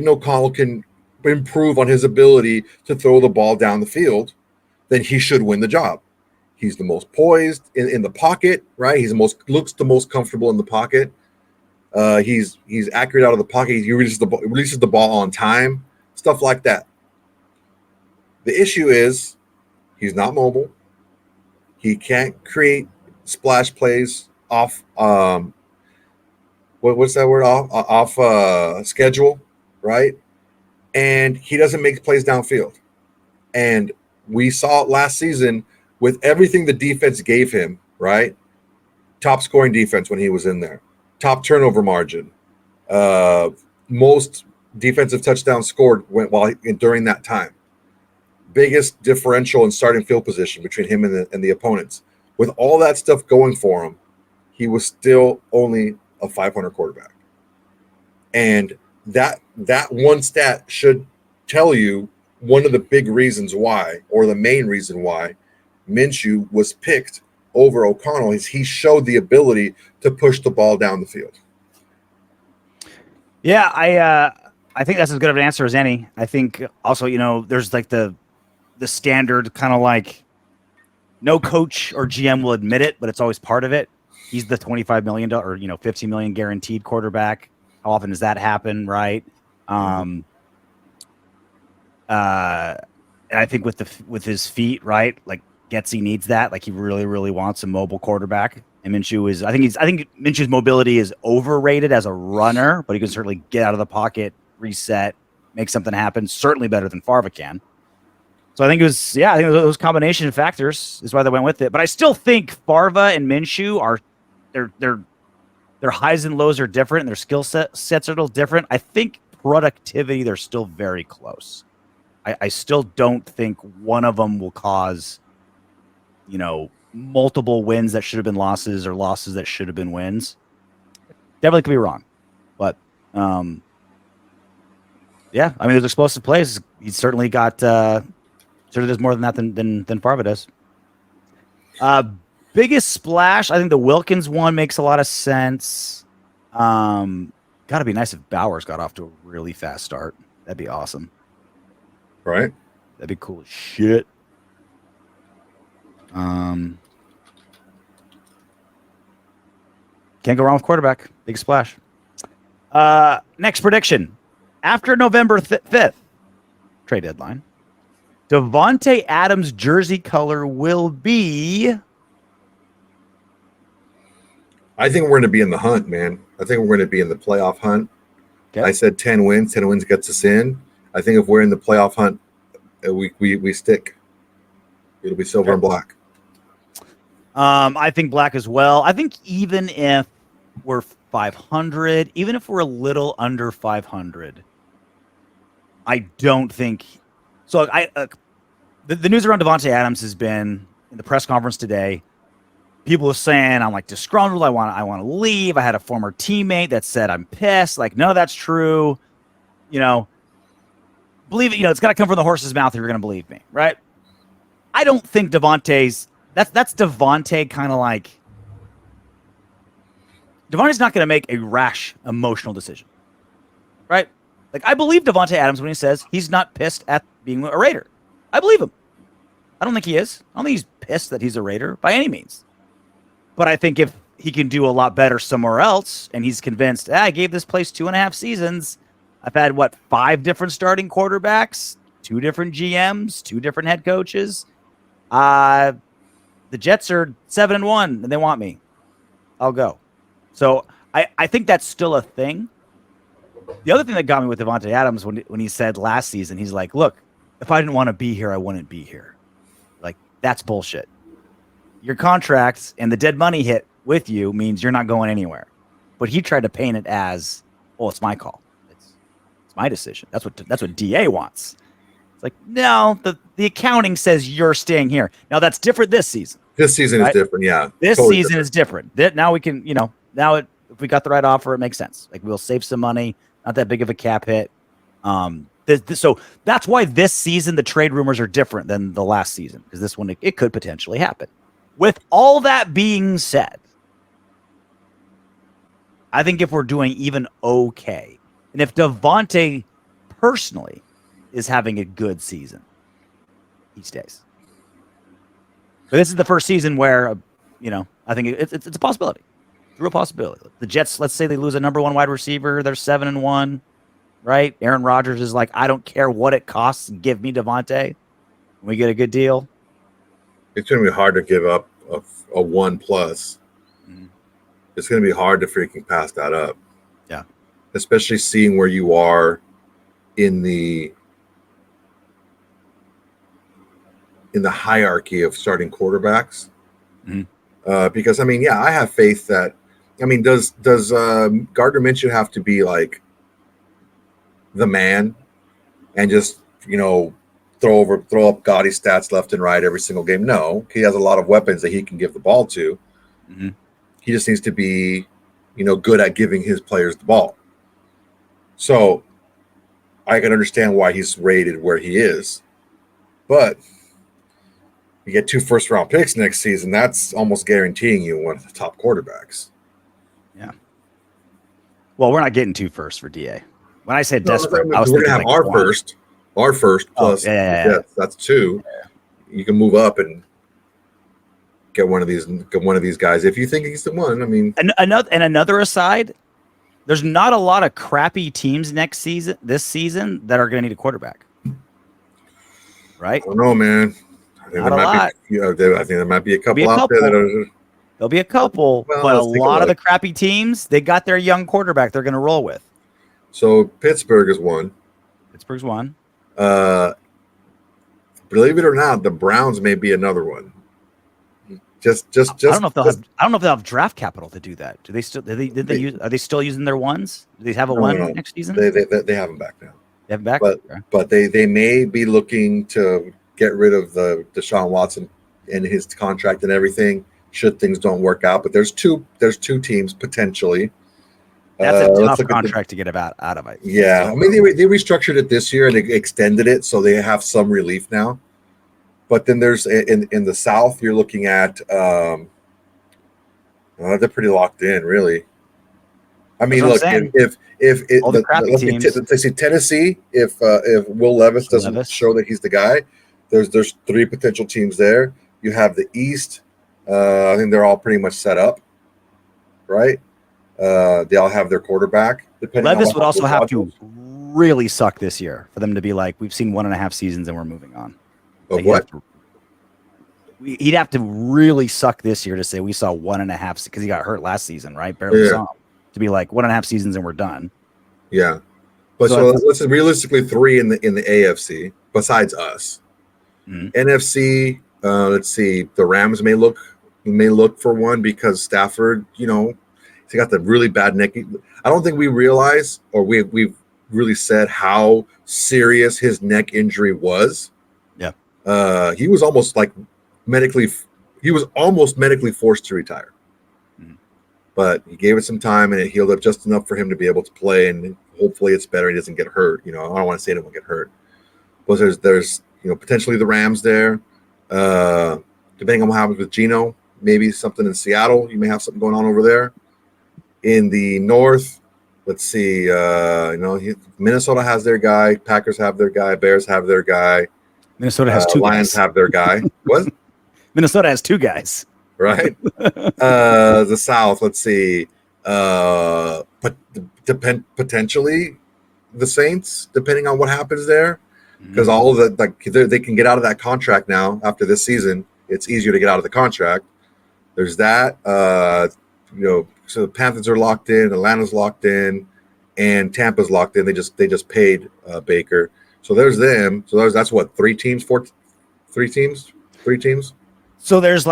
[SPEAKER 2] O'Connell can improve on his ability to throw the ball down the field, then he should win the job. He's the most poised in the pocket, right? Looks the most comfortable in the pocket. He's accurate out of the pocket. He releases the ball on time, stuff like that. The issue is he's not mobile. He can't create splash plays off what's that word, off schedule, right? And he doesn't make plays downfield. And we saw it last season with everything the defense gave him, right? Top scoring defense when he was in there. Top turnover margin. Most defensive touchdowns scored during that time. Biggest differential in starting field position between him and the opponents. With all that stuff going for him, he was still only a 500 quarterback. And that one stat should tell you one of the big reasons why, or the main reason why, Minshew was picked over O'Connell is he showed the ability to push the ball down the field.
[SPEAKER 1] Yeah, I think that's as good of an answer as any. I think also, there's like the standard kind of like no coach or GM will admit it, but it's always part of it. He's the $25 million or $15 million guaranteed quarterback. How often does that happen, right? And I think with his feet, right? Like Getsy needs that. Like he really, really wants a mobile quarterback. And Minshew I think Minshew's mobility is overrated as a runner, but he can certainly get out of the pocket, reset, make something happen. Certainly better than Favre can. So I think those combination factors is why they went with it. But I still think Favre and Minshew are their highs and lows are different, and their skill sets are a little different. I think productivity, they're still very close. I still don't think one of them will cause, multiple wins that should have been losses or losses that should have been wins. Definitely could be wrong. But, yeah, I mean, there's explosive plays. He's certainly got certainly does more than that than Favre does. Biggest splash, I think the Wilkins one makes a lot of sense. Got to be nice if Bowers got off to a really fast start. That'd be awesome.
[SPEAKER 2] Right?
[SPEAKER 1] That'd be cool as shit. Can't go wrong with quarterback. Big splash. Next prediction. After November 5th, trade deadline, Davante Adams' jersey color will be...
[SPEAKER 2] I think we're going to be in the hunt, man. I think we're going to be in the playoff hunt. Okay. I said 10 wins. 10 wins gets us in. I think if we're in the playoff hunt, we stick. It'll be silver and black.
[SPEAKER 1] I think black as well. I think even if we're 500, even if we're a little under 500, I don't think so. The news around Davante Adams has been in the press conference today. People are saying I'm like disgruntled. I want to leave. I had a former teammate that said I'm pissed. Like, no, that's true. Believe it. It's got to come from the horse's mouth if you're going to believe me, right? I don't think Davante's. That's Davante kind of like. Davante's not going to make a rash emotional decision, right? Like, I believe Davante Adams when he says he's not pissed at being a Raider. I believe him. I don't think he is. I don't think he's pissed that he's a Raider by any means. But I think if he can do a lot better somewhere else, and he's convinced, I gave this place 2.5 seasons. I've had, 5 different starting quarterbacks, 2 different GMs, 2 different head coaches. The Jets are 7-1, and they want me. I'll go. So I think that's still a thing. The other thing that got me with Davante Adams when he said last season, he's like, look, if I didn't want to be here, I wouldn't be here. Like, that's bullshit. Your contracts and the dead money hit with you means you're not going anywhere. But he tried to paint it as, well, it's my call. It's my decision. That's what DA wants. It's like, no, the accounting says you're staying here. Now that's different this season.
[SPEAKER 2] This season is different, yeah.
[SPEAKER 1] This totally season is different. Now we can, if we got the right offer, it makes sense. Like, we'll save some money, not that big of a cap hit. So that's why this season the trade rumors are different than the last season, because this one it could potentially happen. With all that being said, I think if we're doing even okay, and if Davante personally is having a good season, he stays. But this is the first season where, I think it's a possibility. It's a real possibility. The Jets, let's say they lose a number 1 wide receiver. They're 7-1, right? Aaron Rodgers is like, I don't care what it costs. Give me Davante. We get a good deal.
[SPEAKER 2] It's going to be hard to give up a 1+. Mm-hmm. It's going to be hard to freaking pass that up.
[SPEAKER 1] Yeah.
[SPEAKER 2] Especially seeing where you are in the hierarchy of starting quarterbacks. Mm-hmm. Because, I have faith that, does Gardner Minshew have to be like the man and just, throw up gaudy stats left and right every single game? No, he has a lot of weapons that he can give the ball to. Mm-hmm. He just needs to be, good at giving his players the ball. So I can understand why he's rated where he is. But you get 2 first-round picks next season, that's almost guaranteeing you one of the top quarterbacks.
[SPEAKER 1] Yeah. Well, we're not getting 2 firsts for DA. When I said desperate, I was
[SPEAKER 2] we're
[SPEAKER 1] thinking
[SPEAKER 2] going to have our first plus that's 2. Yeah. You can move up and get one of these guys if you think he's the one.
[SPEAKER 1] Another aside, there's not a lot of crappy teams this season that are going to need a quarterback. Right?
[SPEAKER 2] I don't know, man. I think there might be a couple out there that are.
[SPEAKER 1] There'll be a couple, but a lot of the crappy teams, they got their young quarterback they're going to roll with.
[SPEAKER 2] So Pittsburgh is one.
[SPEAKER 1] Pittsburgh's one.
[SPEAKER 2] Believe it or not, the Browns may be another one. Just.
[SPEAKER 1] I don't know if they'll have draft capital to do that. Do they still? Are they still using their ones? Do they have a one next season?
[SPEAKER 2] They have them back now.
[SPEAKER 1] They have them back,
[SPEAKER 2] but they may be looking to get rid of the Deshaun Watson and his contract and everything. Should things don't work out, but there's two teams potentially.
[SPEAKER 1] That's a tough contract to get out of it.
[SPEAKER 2] Yeah, they restructured it this year and extended it, so they have some relief now. But then there's in the South, you're looking at they're pretty locked in, really. I mean,
[SPEAKER 1] That's
[SPEAKER 2] look,
[SPEAKER 1] what I'm saying.
[SPEAKER 2] if it,
[SPEAKER 1] All the crappy teams.
[SPEAKER 2] let's say Tennessee, if Will Levis doesn't show that he's the guy, there's three potential teams there. You have the East. I think they're all pretty much set up, right? They all have their quarterback.
[SPEAKER 1] Levis would also have to really suck this year for them to be like, we've seen 1.5 seasons and we're moving on.
[SPEAKER 2] Of what?
[SPEAKER 1] He'd have to really suck this year to say we saw 1.5 because he got hurt last season, right? Barely saw him. To be like 1.5 seasons and we're done.
[SPEAKER 2] Yeah, but so let's say realistically 3 in the AFC besides us. Mm-hmm. NFC, let's see, the Rams may look for one because Stafford, he got the really bad neck. I don't think we realize or we've really said how serious his neck injury was.
[SPEAKER 1] Yeah,
[SPEAKER 2] he was almost medically forced to retire. Mm-hmm. But he gave it some time and it healed up just enough for him to be able to play. And hopefully it's better. He doesn't get hurt. I don't want to say anyone get hurt. But there's potentially the Rams there. Depending on what happens with Geno, maybe something in Seattle. You may have something going on over there. In the North, let's see. Minnesota has their guy. Packers have their guy. Bears have their guy.
[SPEAKER 1] Minnesota has 2
[SPEAKER 2] Lions
[SPEAKER 1] guys.
[SPEAKER 2] have their guy. What?
[SPEAKER 1] Minnesota has 2 guys.
[SPEAKER 2] Right. The South, let's see. Potentially the Saints, depending on what happens there. Because all of they can get out of that contract now after this season. It's easier to get out of the contract. There's that. So the Panthers are locked in, Atlanta's locked in, and Tampa's locked in. They just paid Baker. So there's them. So that's what, 3 teams? 3 teams?
[SPEAKER 1] So there's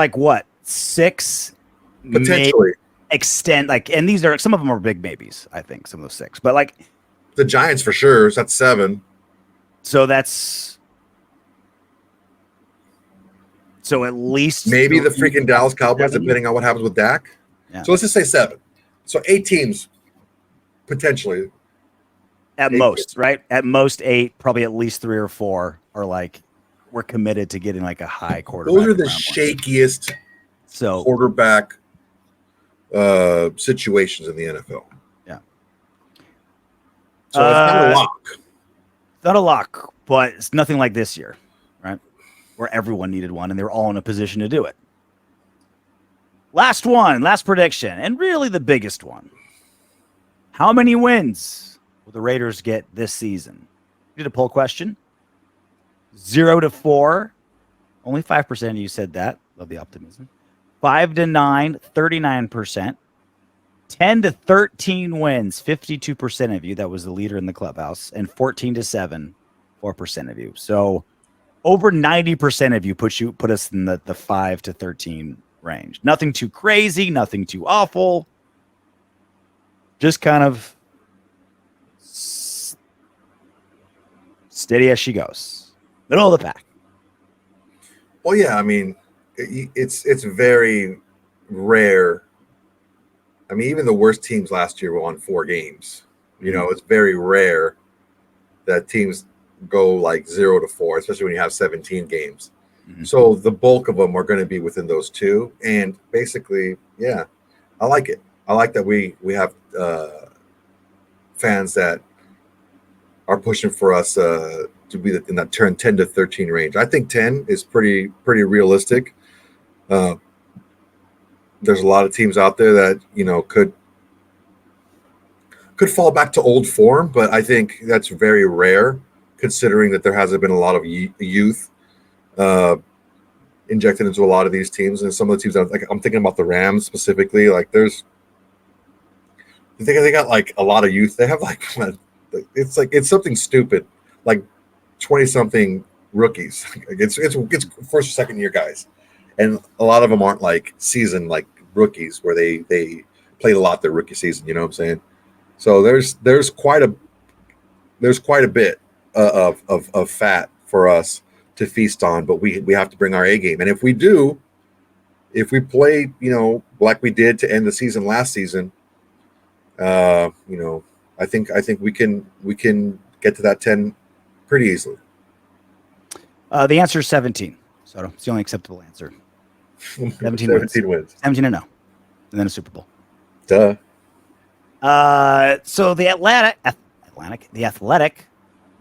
[SPEAKER 1] 6
[SPEAKER 2] potentially
[SPEAKER 1] extend and these are some of them are big maybes. I think some of those 6, but
[SPEAKER 2] the Giants for sure. So that's 7.
[SPEAKER 1] So that's at least
[SPEAKER 2] maybe the freaking Dallas Cowboys, depending on what happens with Dak. Yeah. So let's just say 7. So 8 teams potentially.
[SPEAKER 1] At most, right? At most 8, probably at least 3 or 4 are we're committed to getting a high quarterback.
[SPEAKER 2] Those are the shakiest quarterback situations in the NFL.
[SPEAKER 1] Yeah.
[SPEAKER 2] So it's not a lock.
[SPEAKER 1] Not a lock, but it's nothing like this year, right? Where everyone needed one and they were all in a position to do it. Last prediction, and really the biggest one. How many wins will the Raiders get this season? We did a poll question. 0 to 4. Only 5% of you said that. Love the optimism. 5 to 9, 39%. 10 to 13 wins, 52% of you. That was the leader in the clubhouse. And 14 to 7, 4% of you. So over 90% of you put us in the 5 to 13 range. Nothing too crazy, nothing too awful. Just kind of steady as she goes. Middle of the pack.
[SPEAKER 2] Well, yeah, I mean, it's very rare. I mean, even the worst teams last year won 4 games. It's very rare that teams go 0 to 4, especially when you have 17 games. Mm-hmm. So the bulk of them are going to be within those 2. And basically, yeah, I like it. I like that we have fans that are pushing for us to be in that 10 to 13 range. I think 10 is pretty realistic. There's a lot of teams out there that could fall back to old form, but I think that's very rare, considering that there hasn't been a lot of youth injected into a lot of these teams. And some of the teams, I'm thinking about the Rams specifically. They got a lot of youth. They have it's something stupid, 20-something rookies. It's first or second year guys, and a lot of them aren't seasoned rookies where they played a lot their rookie season. You know what I'm saying? So there's quite a bit of fat for us to feast on, but we have to bring our A game. And if we play like we did to end the season last season, I think we can get to that 10 pretty easily.
[SPEAKER 1] The answer is 17. So it's the only acceptable answer. 17
[SPEAKER 2] wins.
[SPEAKER 1] 17 and 0. And then a Super Bowl.
[SPEAKER 2] Duh.
[SPEAKER 1] So the Athletic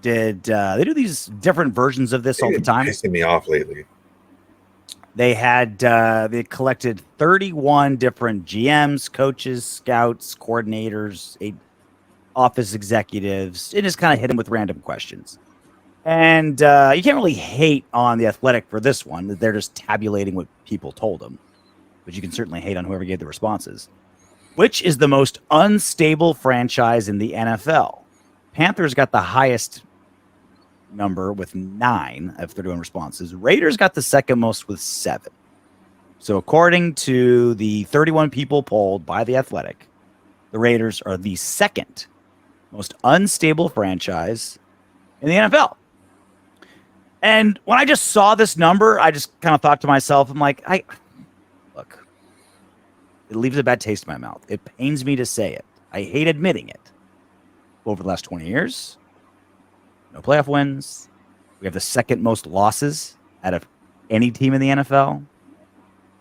[SPEAKER 1] did they do these different versions of this all the time?
[SPEAKER 2] Pissing me off lately.
[SPEAKER 1] They had they collected 31 different GMs, coaches, scouts, coordinators, office executives, and just kind of hit them with random questions. And you can't really hate on the Athletic for this one. They're just tabulating what people told them. But you can certainly hate on whoever gave the responses. Which is the most unstable franchise in the NFL? Panthers got the highest number with 9 of 31 responses. Raiders got the second most with 7. So according to the 31 people polled by The Athletic, the Raiders are the second most unstable franchise in the NFL. And when I just saw this number, I just kind of thought to myself, I'm like, look, it leaves a bad taste in my mouth. It pains me to say it. I hate admitting it. Over the last 20 years, no playoff wins. We have the second most losses out of any team in the NFL.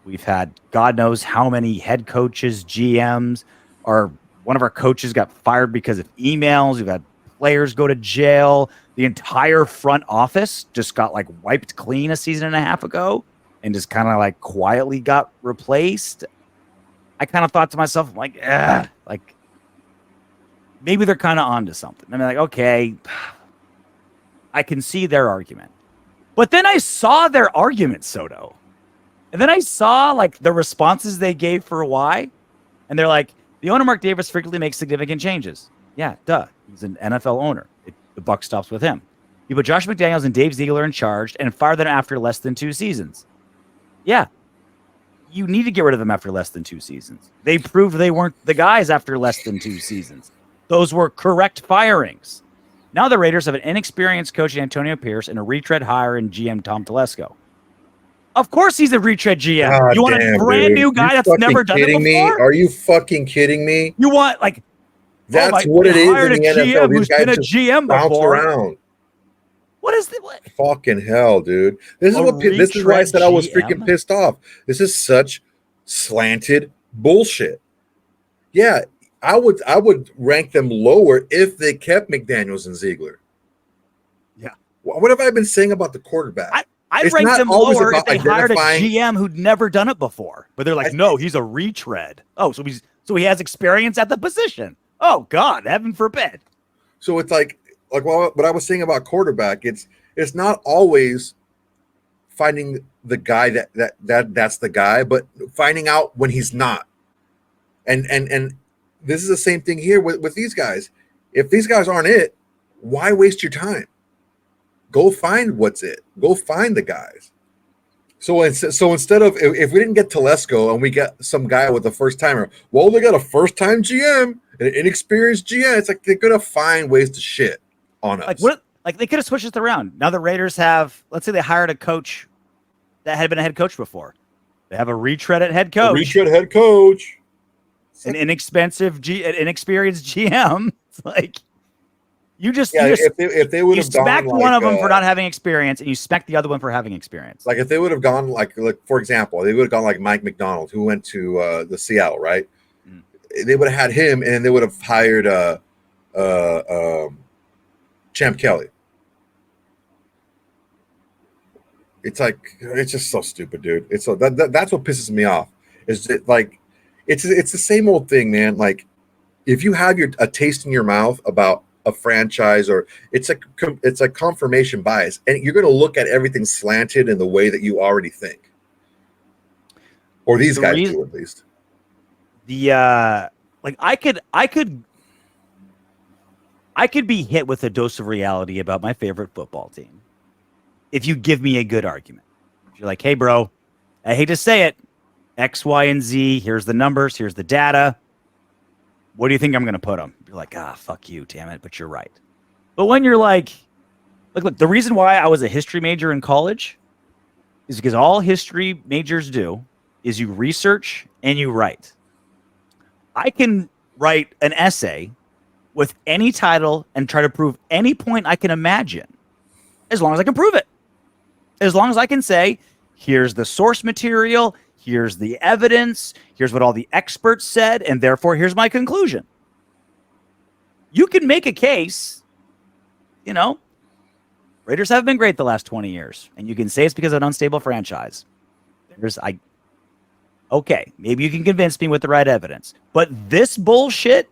[SPEAKER 1] We've had God knows how many head coaches, GMs, one of our coaches got fired because of emails. We've had players go to jail. The entire front office just got like wiped clean a season and a half ago and just kind of like quietly got replaced. I kind of thought to myself, like maybe they're kind of onto something. I mean, like, okay, I can see their argument. But then I saw their argument, Soto. And then I saw like the responses they gave for why. And they're like, the owner, Mark Davis, frequently makes significant changes. Yeah, duh. He's an NFL owner. The buck stops with him. You put Josh McDaniels and Dave Ziegler in charge and fire them after less than 2 seasons. Yeah. You need to get rid of them after less than 2 seasons. They proved they weren't the guys after less than 2 seasons. Those were correct firings. Now the Raiders have an inexperienced coach in Antonio Pierce and a retread hire in GM Tom Telesco. Of course he's a retread GM.
[SPEAKER 2] God
[SPEAKER 1] you want
[SPEAKER 2] damn,
[SPEAKER 1] a brand new guy that's never done it before?
[SPEAKER 2] Me? Are you fucking kidding me?
[SPEAKER 1] You want like
[SPEAKER 2] that's what it is in the NFL. These guys just
[SPEAKER 1] GM
[SPEAKER 2] bounce around.
[SPEAKER 1] What is the what?
[SPEAKER 2] Fucking hell, dude? This is why I said I was freaking pissed off. This is such slanted bullshit. Yeah, I would rank them lower if they kept McDaniels and Ziegler.
[SPEAKER 1] Yeah.
[SPEAKER 2] What have I been saying about the quarterback?
[SPEAKER 1] I'd rank them lower if they hired a GM who'd never done it before. But they're like, no, he's a retread. Oh, so he has experience at the position. Oh God, heaven forbid. So it's like what I was saying about quarterback. It's not always finding the guy that's the guy, but finding out when he's not. And this is the same thing here with these guys. If these guys aren't it, why waste your time? Go find what's it. Go find the guys. So instead of if we didn't get Telesco and we got some guy with a first timer, well, they got a first time GM and an inexperienced GM. It's like they're gonna find ways to shit on us. Like they could have switched it around. Now the Raiders have, let's say they hired a coach that had been a head coach before. They have a retread at head coach. An inexperienced GM. It's like if they would have spec one of them for not having experience, and you spec the other one for having experience. Like if they would have gone like for example, they would have gone like Mike McDonald, who went to the Seattle, right? Mm. They would have had him, and they would have hired Champ Kelly. It's just so stupid, dude. It's so that's what pisses me off. Is it like it's the same old thing, man. Like if you have a taste in your mouth about a franchise, or it's a confirmation bias, and you're going to look at everything slanted in the way that you already think, or these guys do at least. I could be hit with a dose of reality about my favorite football team if you give me a good argument. If you're like, hey bro, I hate to say it, X, Y, and Z, here's the numbers, here's the data. What do you think I'm going to put them? You're like, fuck you, damn it, but you're right. But when you're like, look, the reason why I was a history major in college is because all history majors do is you research and you write. I can write an essay with any title and try to prove any point I can imagine, as long as I can prove it. As long as I can say, here's the source material, here's the evidence, here's what all the experts said, and therefore here's my conclusion. You can make a case, you know, Raiders have been great the last 20 years, and you can say it's because of an unstable franchise. Okay, maybe you can convince me with the right evidence. But this bullshit,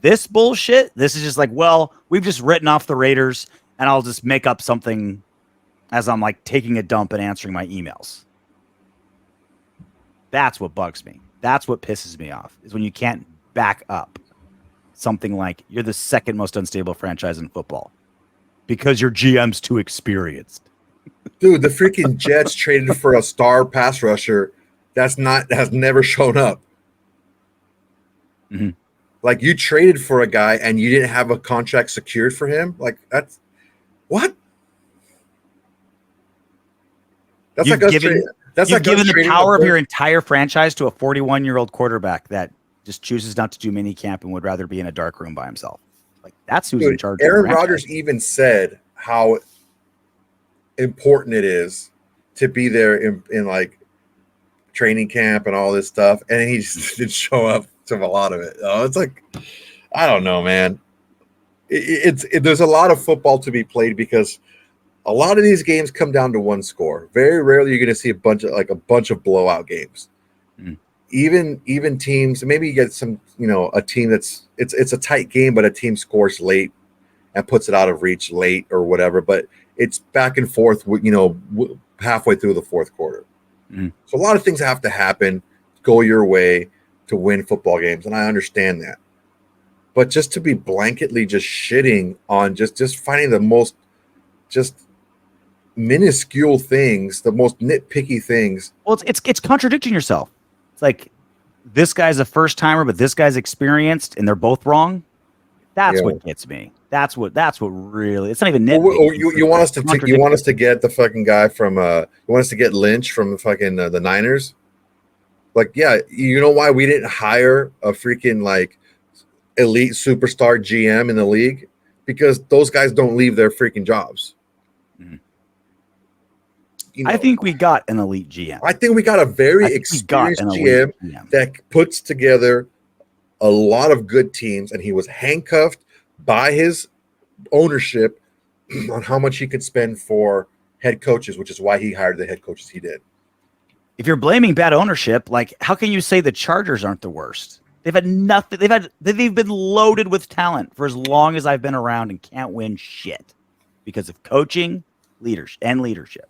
[SPEAKER 1] this is just like, well, we've just written off the Raiders, and I'll just make up something as I'm like taking a dump and answering my emails. That's what bugs me. That's what pisses me off, is when you can't back up something like you're the second most unstable franchise in football because your GM's too experienced.
[SPEAKER 2] Dude, the freaking Jets traded for a star pass rusher has never shown up.
[SPEAKER 1] Mm-hmm.
[SPEAKER 2] Like, you traded for a guy and you didn't have a contract secured for him. Like, that's what? That's
[SPEAKER 1] You've
[SPEAKER 2] like us
[SPEAKER 1] given,
[SPEAKER 2] trading. That's
[SPEAKER 1] you've
[SPEAKER 2] like
[SPEAKER 1] given
[SPEAKER 2] us
[SPEAKER 1] the
[SPEAKER 2] trading
[SPEAKER 1] power of your entire franchise to a 41-year-old quarterback that just chooses not to do mini camp and would rather be in a dark room by himself. Like, that's who's in charge.
[SPEAKER 2] Aaron Rodgers even said how important it is to be there in like training camp and all this stuff, and he just didn't show up to a lot of it. It's like, I don't know, man. There's a lot of football to be played because a lot of these games come down to one score. Very rarely you're going to see a bunch of blowout games.
[SPEAKER 1] Mm.
[SPEAKER 2] Even teams, maybe you get some, a team that's it's a tight game, but a team scores late and puts it out of reach late or whatever. But it's back and forth, halfway through the fourth quarter.
[SPEAKER 1] Mm.
[SPEAKER 2] So a lot of things have to happen, go your way to win football games, and I understand that. But just to be blanketly just shitting on just finding the most just minuscule things, the most nitpicky things.
[SPEAKER 1] Well, it's contradicting yourself. It's like, this guy's a first timer, but this guy's experienced, and they're both wrong. That's what gets me. That's what really. It's not even nitpicky.
[SPEAKER 2] You want us to get the fucking guy from you want us to get Lynch from the fucking the Niners? Like, yeah, you know why we didn't hire a freaking like elite superstar GM in the league? Because those guys don't leave their freaking jobs.
[SPEAKER 1] Mm-hmm. I think we got an elite GM.
[SPEAKER 2] I think we got a very experienced GM that puts together a lot of good teams, and he was handcuffed by his ownership on how much he could spend for head coaches, which is why he hired the head coaches he did.
[SPEAKER 1] If you're blaming bad ownership, like, how can you say the Chargers aren't the worst? They've had nothing. They've been loaded with talent for as long as I've been around and can't win shit because of coaching, leadership.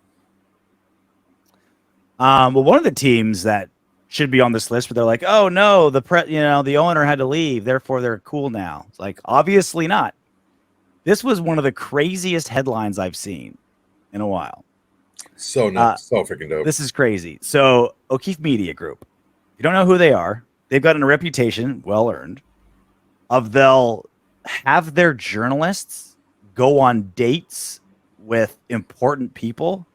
[SPEAKER 1] Well, one of the teams that should be on this list, but they're like, oh no, the owner had to leave, therefore they're cool now. It's like, obviously not. This was one of the craziest headlines I've seen in a while.
[SPEAKER 2] So nuts, so freaking dope.
[SPEAKER 1] This is crazy. So O'Keefe Media Group, if you don't know who they are, they've gotten a reputation, well earned, of they'll have their journalists go on dates with important people,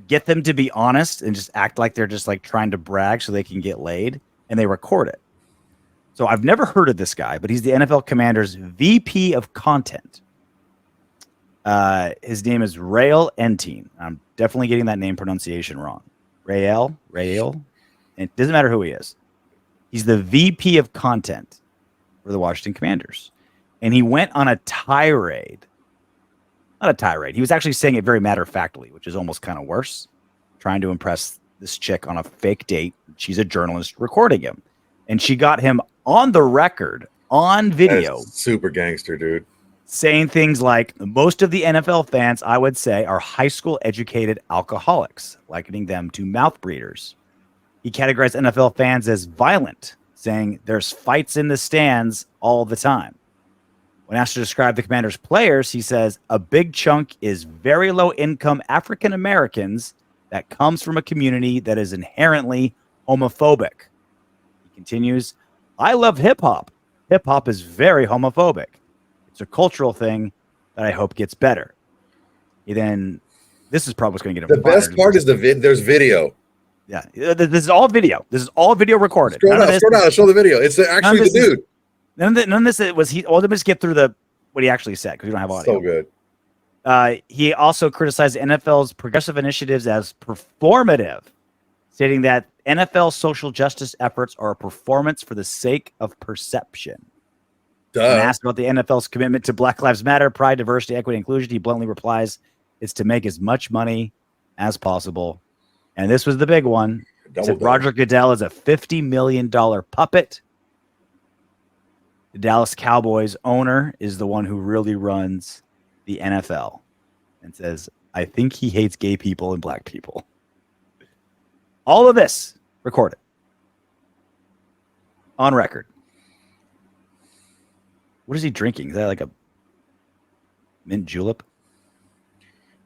[SPEAKER 1] get them to be honest and just act like they're just like trying to brag so they can get laid, and they record it. So I've never heard of this guy, but he's the NFL Commander's VP of content. His name is Rael Entine. I'm definitely getting that name pronunciation wrong. Rael. It doesn't matter who he is. He's the VP of content for the Washington Commanders. And he went on a tirade. Not a tirade. He was actually saying it very matter-of-factly, which is almost kind of worse. Trying to impress this chick on a fake date. She's a journalist recording him. And she got him on the record, on video.
[SPEAKER 2] Super gangster, dude.
[SPEAKER 1] Saying things like, most of the NFL fans, I would say, are high school educated alcoholics, likening them to mouth breeders. He categorized NFL fans as violent, saying there's fights in the stands all the time. When asked to describe the Commanders' players, he says a big chunk is very low-income African Americans that comes from a community that is inherently homophobic. He continues, I love hip-hop. Hip-hop is very homophobic. It's a cultural thing that I hope gets better. This is probably what's going to get him
[SPEAKER 2] fired. The best part is there's video.
[SPEAKER 1] Yeah, this is all video. This is all video recorded.
[SPEAKER 2] Scroll down, show the video. It's actually the dude.
[SPEAKER 1] None of this was he. Well, let me just get through what he actually said because we don't have audio.
[SPEAKER 2] So good.
[SPEAKER 1] He also criticized NFL's progressive initiatives as performative, stating that NFL social justice efforts are a performance for the sake of perception. When asked about the NFL's commitment to Black Lives Matter, pride, diversity, equity, inclusion, he bluntly replies, "It's to make as much money as possible." And this was the big one. He said Roger Goodell is a $50 million puppet. The Dallas Cowboys owner is the one who really runs the NFL, and says, "I think he hates gay people and black people." All of this recorded on record. What is he drinking? Is that like a mint julep?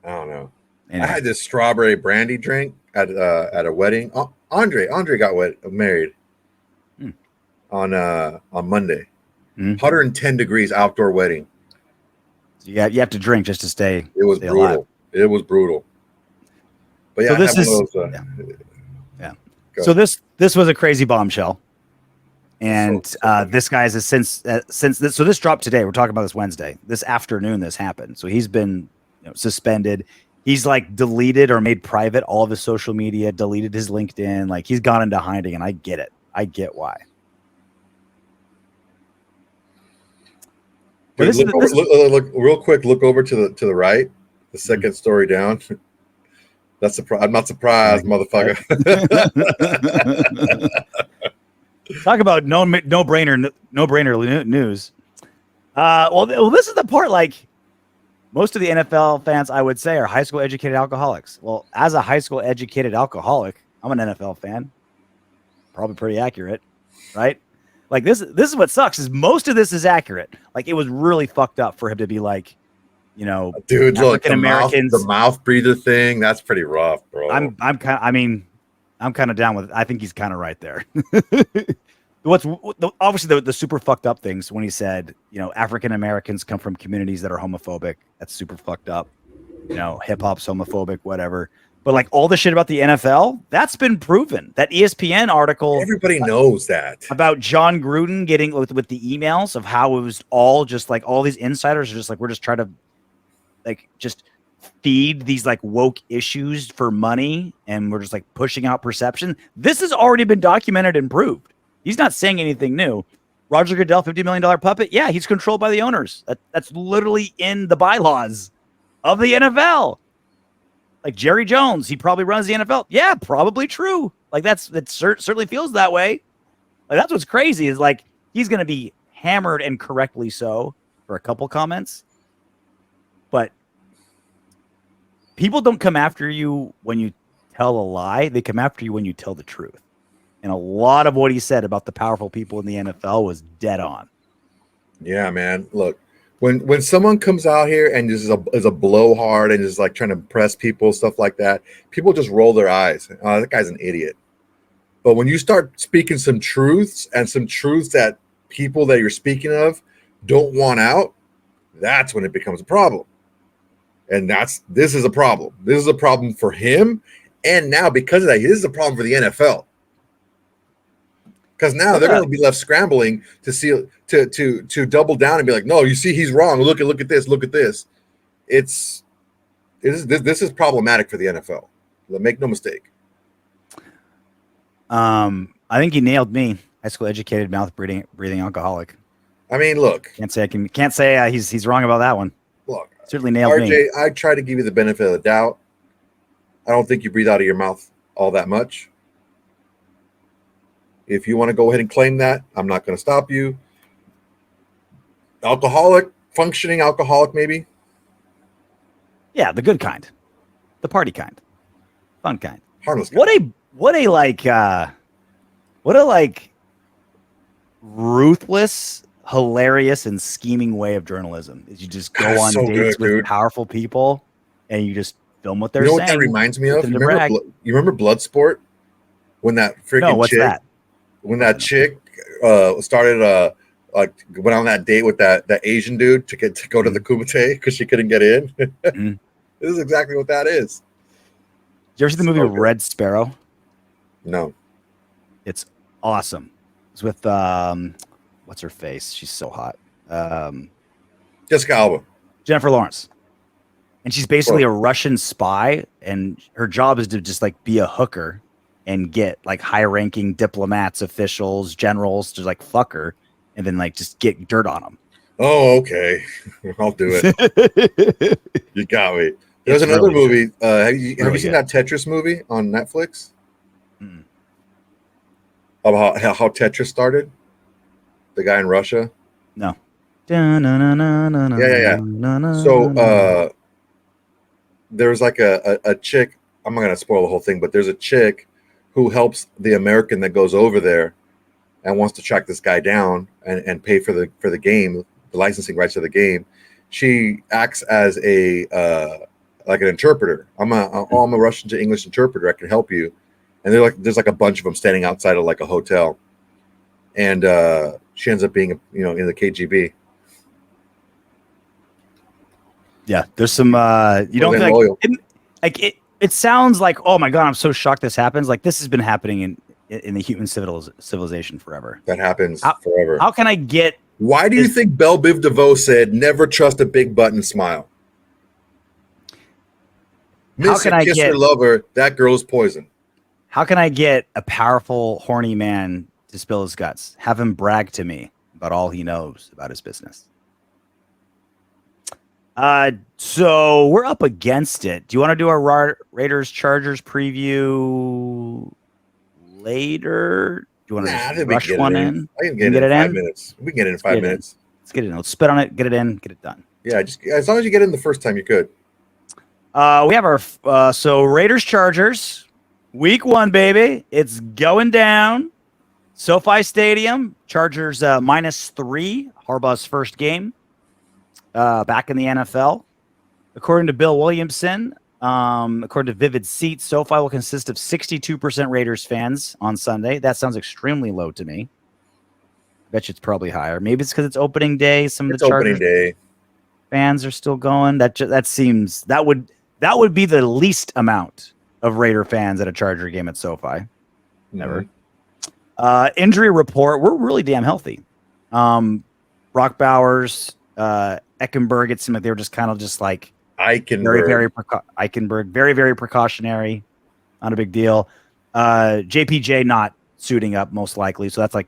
[SPEAKER 2] I don't know.
[SPEAKER 1] Anyway.
[SPEAKER 2] I had this strawberry brandy drink at a wedding. Andre got married on Monday. 110 degrees outdoor wedding.
[SPEAKER 1] So you have to drink just to stay.
[SPEAKER 2] It was brutal.
[SPEAKER 1] Alive.
[SPEAKER 2] It was brutal. But yeah,
[SPEAKER 1] so this is yeah. So this was a crazy bombshell, and this guy has since this. So this dropped today. We're talking about this Wednesday. This afternoon, this happened. So he's been suspended. He's like deleted or made private all of his social media. Deleted his LinkedIn. Like he's gone into hiding, and I get it. I get why.
[SPEAKER 2] Dude, look real quick. Look over to the right, the second story down. That's I'm not surprised, motherfucker.
[SPEAKER 1] Talk about no brainer news. Well, this is the part. Like most of the NFL fans, I would say, are high school educated alcoholics. Well, as a high school educated alcoholic, I'm an NFL fan. Probably pretty accurate, right? Like this is what sucks is most of this is accurate. Like it was really fucked up for him to be like,
[SPEAKER 2] dude, look,
[SPEAKER 1] Americans,
[SPEAKER 2] the mouth breather thing, that's pretty rough, bro.
[SPEAKER 1] I'm kind of down with it. I think he's kind of right there. Obviously the super fucked up things when he said, African Americans come from communities that are homophobic. That's super fucked up. Hip hop's homophobic, whatever. But like all the shit about the NFL, that's been proven. That ESPN article,
[SPEAKER 2] everybody knows that
[SPEAKER 1] about John Gruden getting with the emails of how it was all just like all these insiders are just like, we're just trying to like just feed these like woke issues for money, and we're just like pushing out perception. This has already been documented and proved. He's not saying anything new. Roger Goodell, $50 million puppet. Yeah, he's controlled by the owners. That's literally in the bylaws of the NFL. Like Jerry Jones, he probably runs the NFL. Yeah, probably true. Like that certainly feels that way. Like that's what's crazy is like he's going to be hammered, and correctly so, for a couple comments. But people don't come after you when you tell a lie. They come after you when you tell the truth. And a lot of what he said about the powerful people in the NFL was dead on.
[SPEAKER 2] Yeah, man. Look. When someone comes out here and is a blowhard and is like trying to impress people, stuff like that, people just roll their eyes. Oh, that guy's an idiot. But when you start speaking some truths and some truths that people that you're speaking of don't want out, that's when it becomes a problem. And this is a problem. This is a problem for him. And now because of that, this is a problem for the NFL. Because now they're going to be left scrambling to see to double down and be like, no, you see, he's wrong. Look at this. Look at this. This is problematic for the NFL. Make no mistake.
[SPEAKER 1] I think he nailed me. High school educated, mouth breathing alcoholic.
[SPEAKER 2] I mean, look.
[SPEAKER 1] Can't say he's wrong about that one.
[SPEAKER 2] Look,
[SPEAKER 1] certainly nailed me.
[SPEAKER 2] RJ, I try to give you the benefit of the doubt. I don't think you breathe out of your mouth all that much. If you want to go ahead and claim that, I'm not going to stop you. Functioning alcoholic, maybe.
[SPEAKER 1] Yeah, the good kind, the party kind, fun kind,
[SPEAKER 2] harmless.
[SPEAKER 1] What a ruthless, hilarious, and scheming way of journalism is you just go on dates with powerful people and you just film what they're saying.
[SPEAKER 2] You know what that reminds me of? You remember Bloodsport? When that freaking chick. When that chick started went on that date with that Asian dude to go to the Kumite because she couldn't get in. Mm-hmm. This is exactly what that is.
[SPEAKER 1] Did you ever see the movie Red Sparrow?
[SPEAKER 2] No.
[SPEAKER 1] It's awesome. It's with what's her face? She's so hot.
[SPEAKER 2] Jessica Alba.
[SPEAKER 1] Jennifer Lawrence. And she's basically a Russian spy, and her job is to just like be a hooker and get like high-ranking diplomats, officials, generals to like fuck her and then like just get dirt on them.
[SPEAKER 2] Oh, okay. I'll do it. You got me. There's another movie. Have you seen that Tetris movie on Netflix?
[SPEAKER 1] Mm.
[SPEAKER 2] About how Tetris started? The guy in Russia?
[SPEAKER 1] No.
[SPEAKER 2] Yeah. So there's like a chick. I'm not gonna spoil the whole thing, but there's a chick who helps the American that goes over there and wants to track this guy down and pay for the game, the licensing rights to the game. She acts as a like an interpreter. I'm a Russian to English interpreter. I can help you. And there's like a bunch of them standing outside of like a hotel, and she ends up being in the KGB.
[SPEAKER 1] Yeah, there's some you don't think it sounds like, oh my god, I'm so shocked this happens. Like this has been happening in the human civilization forever.
[SPEAKER 2] That happens forever.
[SPEAKER 1] How can I get?
[SPEAKER 2] Why do you think Belle Biv DeVoe said, "Never trust a big button smile"?
[SPEAKER 1] How can I get
[SPEAKER 2] her lover? That girl's poison.
[SPEAKER 1] How can I get a powerful, horny man to spill his guts? Have him brag to me about all he knows about his business. So we're up against it. Do you want to do our Raiders Chargers preview later? Do you want to rush one in?
[SPEAKER 2] I can get it in 5 minutes. We can get it in 5 minutes.
[SPEAKER 1] Let's get it in. Let's spit on it, get it in, get it done.
[SPEAKER 2] Yeah, just as long as you get in the first time, you're good.
[SPEAKER 1] We have our so Raiders Chargers week 1, baby. It's going down. SoFi Stadium. Chargers -3. Harbaugh's first game back in the NFL. According to Bill Williamson, according to Vivid Seats, SoFi will consist of 62% Raiders fans on Sunday. That sounds extremely low to me. I bet you it's probably higher. Maybe it's because it's opening day. Some of the Chargers fans are still going. That seems that would be the least amount of Raider fans at a Charger game at SoFi. Never. Injury report. We're really damn healthy. Brock Bowers, Eckenberg. It seemed like they were just kind of like Eichenberg, very, very precautionary. Not a big deal. JPJ not suiting up most likely. So that's like,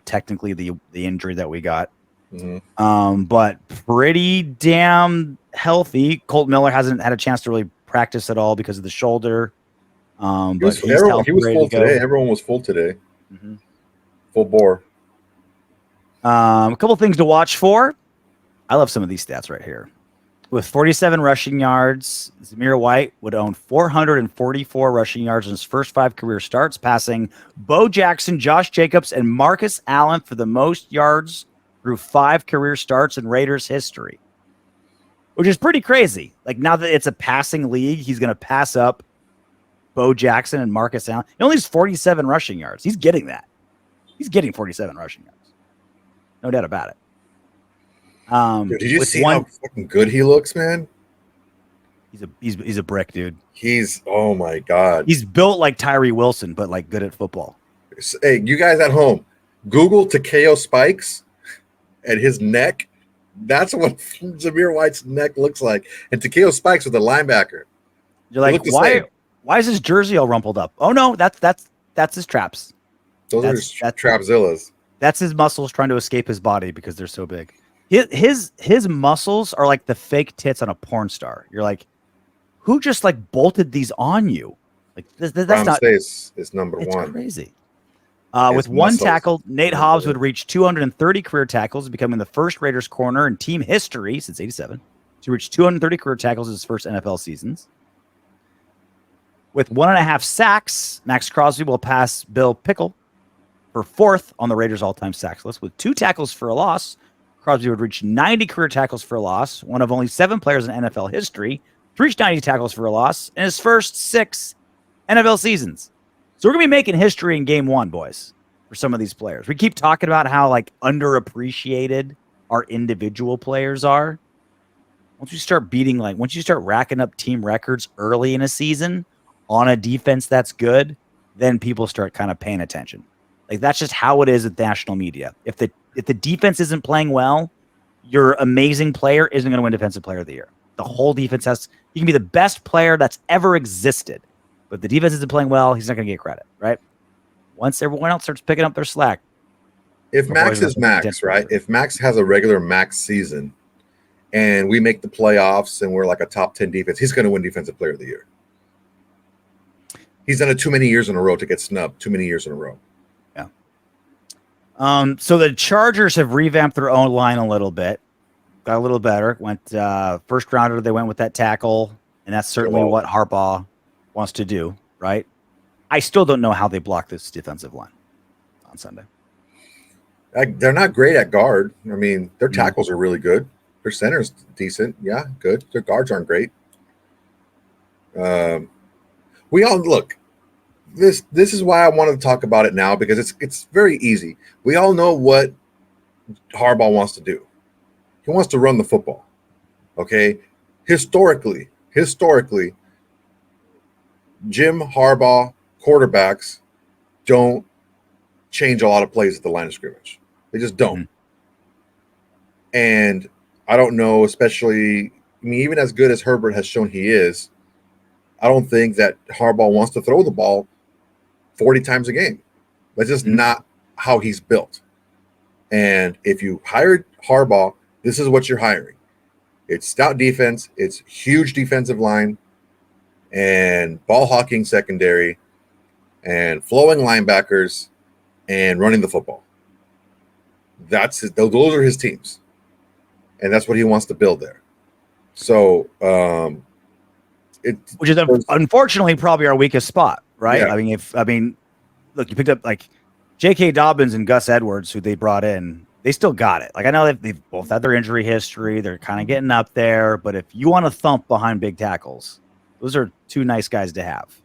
[SPEAKER 1] technically the injury that we got. Mm-hmm. But pretty damn healthy. Colt Miller hasn't had a chance to really practice at all because of the shoulder. But he was
[SPEAKER 2] full today. Everyone was full today.
[SPEAKER 1] Mm-hmm.
[SPEAKER 2] Full bore.
[SPEAKER 1] A couple things to watch for. I love some of these stats right here. With 47 rushing yards, Zamir White would own 444 rushing yards in his first 5 career starts, passing Bo Jackson, Josh Jacobs, and Marcus Allen for the most yards through 5 career starts in Raiders history, which is pretty crazy. Like, now that it's a passing league, he's going to pass up Bo Jackson and Marcus Allen. He only has 47 rushing yards. He's getting that. He's getting 47 rushing yards. No doubt about it.
[SPEAKER 2] Dude, did you see how fucking good he looks, man?
[SPEAKER 1] He's a brick, dude.
[SPEAKER 2] Oh my god.
[SPEAKER 1] He's built like Tyree Wilson, but like good at football.
[SPEAKER 2] Hey, you guys at home, Google Takeo Spikes and his neck. That's what Zamir White's neck looks like. And Takeo Spikes with the linebacker.
[SPEAKER 1] You're like, why is his jersey all rumpled up? Oh no, that's his traps.
[SPEAKER 2] Those are his Trapzillas.
[SPEAKER 1] That's his muscles trying to escape his body because they're so big. His muscles are like the fake tits on a porn star. You're like, who just like bolted these on you? Like that's not.
[SPEAKER 2] Face is number
[SPEAKER 1] it's 1. Crazy. With 1 tackle, Nate Hobbs would reach 230 career tackles, becoming the first Raiders corner in team history since '87 to reach 230 career tackles in his first NFL seasons. With 1.5 sacks, Maxx Crosby will pass Bill Pickle for 4th on the Raiders all-time sacks list. With 2 tackles for a loss, Crosby would reach 90 career tackles for a loss, one of only 7 players in NFL history to reach 90 tackles for a loss in his first 6 NFL seasons. So we're going to be making history in game 1, boys, for some of these players. We keep talking about how like underappreciated our individual players are. Once you start racking up team records early in a season on a defense that's good, then people start kind of paying attention. Like, that's just how it is with national media. If the defense isn't playing well, your amazing player isn't going to win Defensive Player of the Year. The whole defense you can be the best player that's ever existed, but if the defense isn't playing well, he's not going to get credit, right? Once everyone else starts picking up their slack.
[SPEAKER 2] if Maxx is Maxx, right? If Maxx has a regular Maxx season and we make the playoffs and we're like a top 10 defense, he's going to win Defensive Player of the Year. He's done it too many years in a row to get snubbed. Too many years in a row.
[SPEAKER 1] Yeah. So the Chargers have revamped their own line a little bit. Got a little better. Went first rounder. They went with that tackle, and that's certainly what Harbaugh wants to do, right? I still don't know how they block this defensive line on Sunday.
[SPEAKER 2] They're not great at guard. I mean, their tackles are really good. Their center's decent. Yeah, good. Their guards aren't great. We all look. This is why I wanted to talk about it now, because it's very easy. We all know what Harbaugh wants to do. He wants to run the football. Okay? Historically, Jim Harbaugh quarterbacks don't change a lot of plays at the line of scrimmage. They just don't. And I don't know, especially, I mean, even as good as Herbert has shown he is, I don't think that Harbaugh wants to throw the ball 40 times a game. That's just not how he's built. And if you hired Harbaugh, this is what you're hiring. It's stout defense, it's huge defensive line, and ball hawking secondary, and flowing linebackers, and running the football. Those are his teams. And that's what he wants to build there. So
[SPEAKER 1] which is unfortunately probably our weakest spot, right?
[SPEAKER 2] Yeah.
[SPEAKER 1] I mean, look, you picked up like J.K. Dobbins and Gus Edwards, who they brought in. They still got it. Like, I know they've both had their injury history. They're kind of getting up there. But if you want to thump behind big tackles, those are two nice guys to have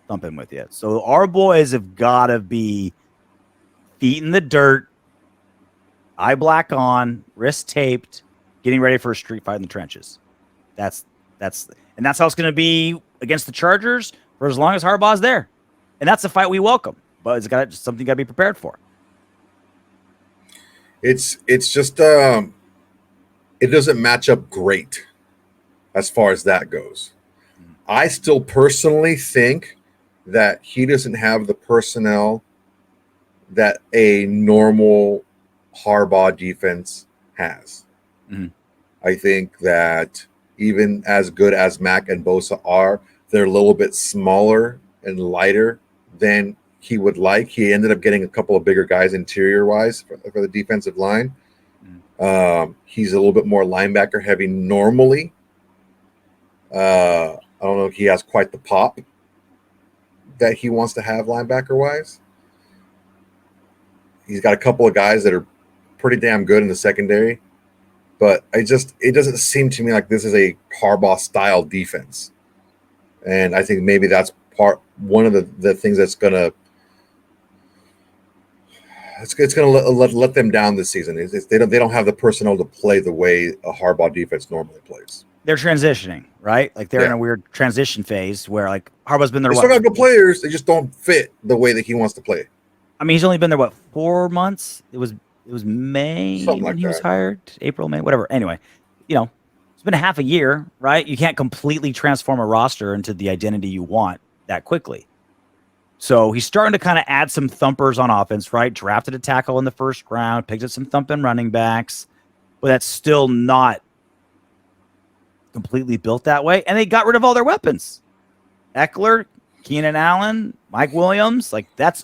[SPEAKER 1] thumping with you. So our boys have got to be feet in the dirt, eye black on, wrist taped, getting ready for a street fight in the trenches. That's how it's going to be against the Chargers for as long as Harbaugh's there. And that's a fight we welcome. But it's got something you got to be prepared for.
[SPEAKER 2] It's just it doesn't match up great as far as that goes. I still personally think that he doesn't have the personnel that a normal Harbaugh defense has. I think that even as good as Mack and Bosa are, they're a little bit smaller and lighter than he would like. He ended up getting a couple of bigger guys interior-wise for the defensive line. He's a little bit more linebacker heavy normally. I don't know if he has quite the pop that he wants to have linebacker-wise. He's got a couple of guys that are pretty damn good in the secondary, but it doesn't seem to me like this is a Harbaugh-style defense. And I think maybe that's one of the things that's gonna let them down this season. They don't have the personnel to play the way a Harbaugh defense normally plays.
[SPEAKER 1] They're transitioning, right? Like they're in a weird transition phase where like Harbaugh's been there.
[SPEAKER 2] They still got good players. They just don't fit the way that he wants to play.
[SPEAKER 1] I mean, he's only been there 4 months. It was May when he was hired, April, May, whatever. Anyway, it's been a half a year, right? You can't completely transform a roster into the identity you want that quickly. So he's starting to kind of add some thumpers on offense, right? Drafted a tackle in the first round, picked up some thumping running backs, but that's still not completely built that way. And they got rid of all their weapons. Eckler, Keenan Allen, Mike Williams, like that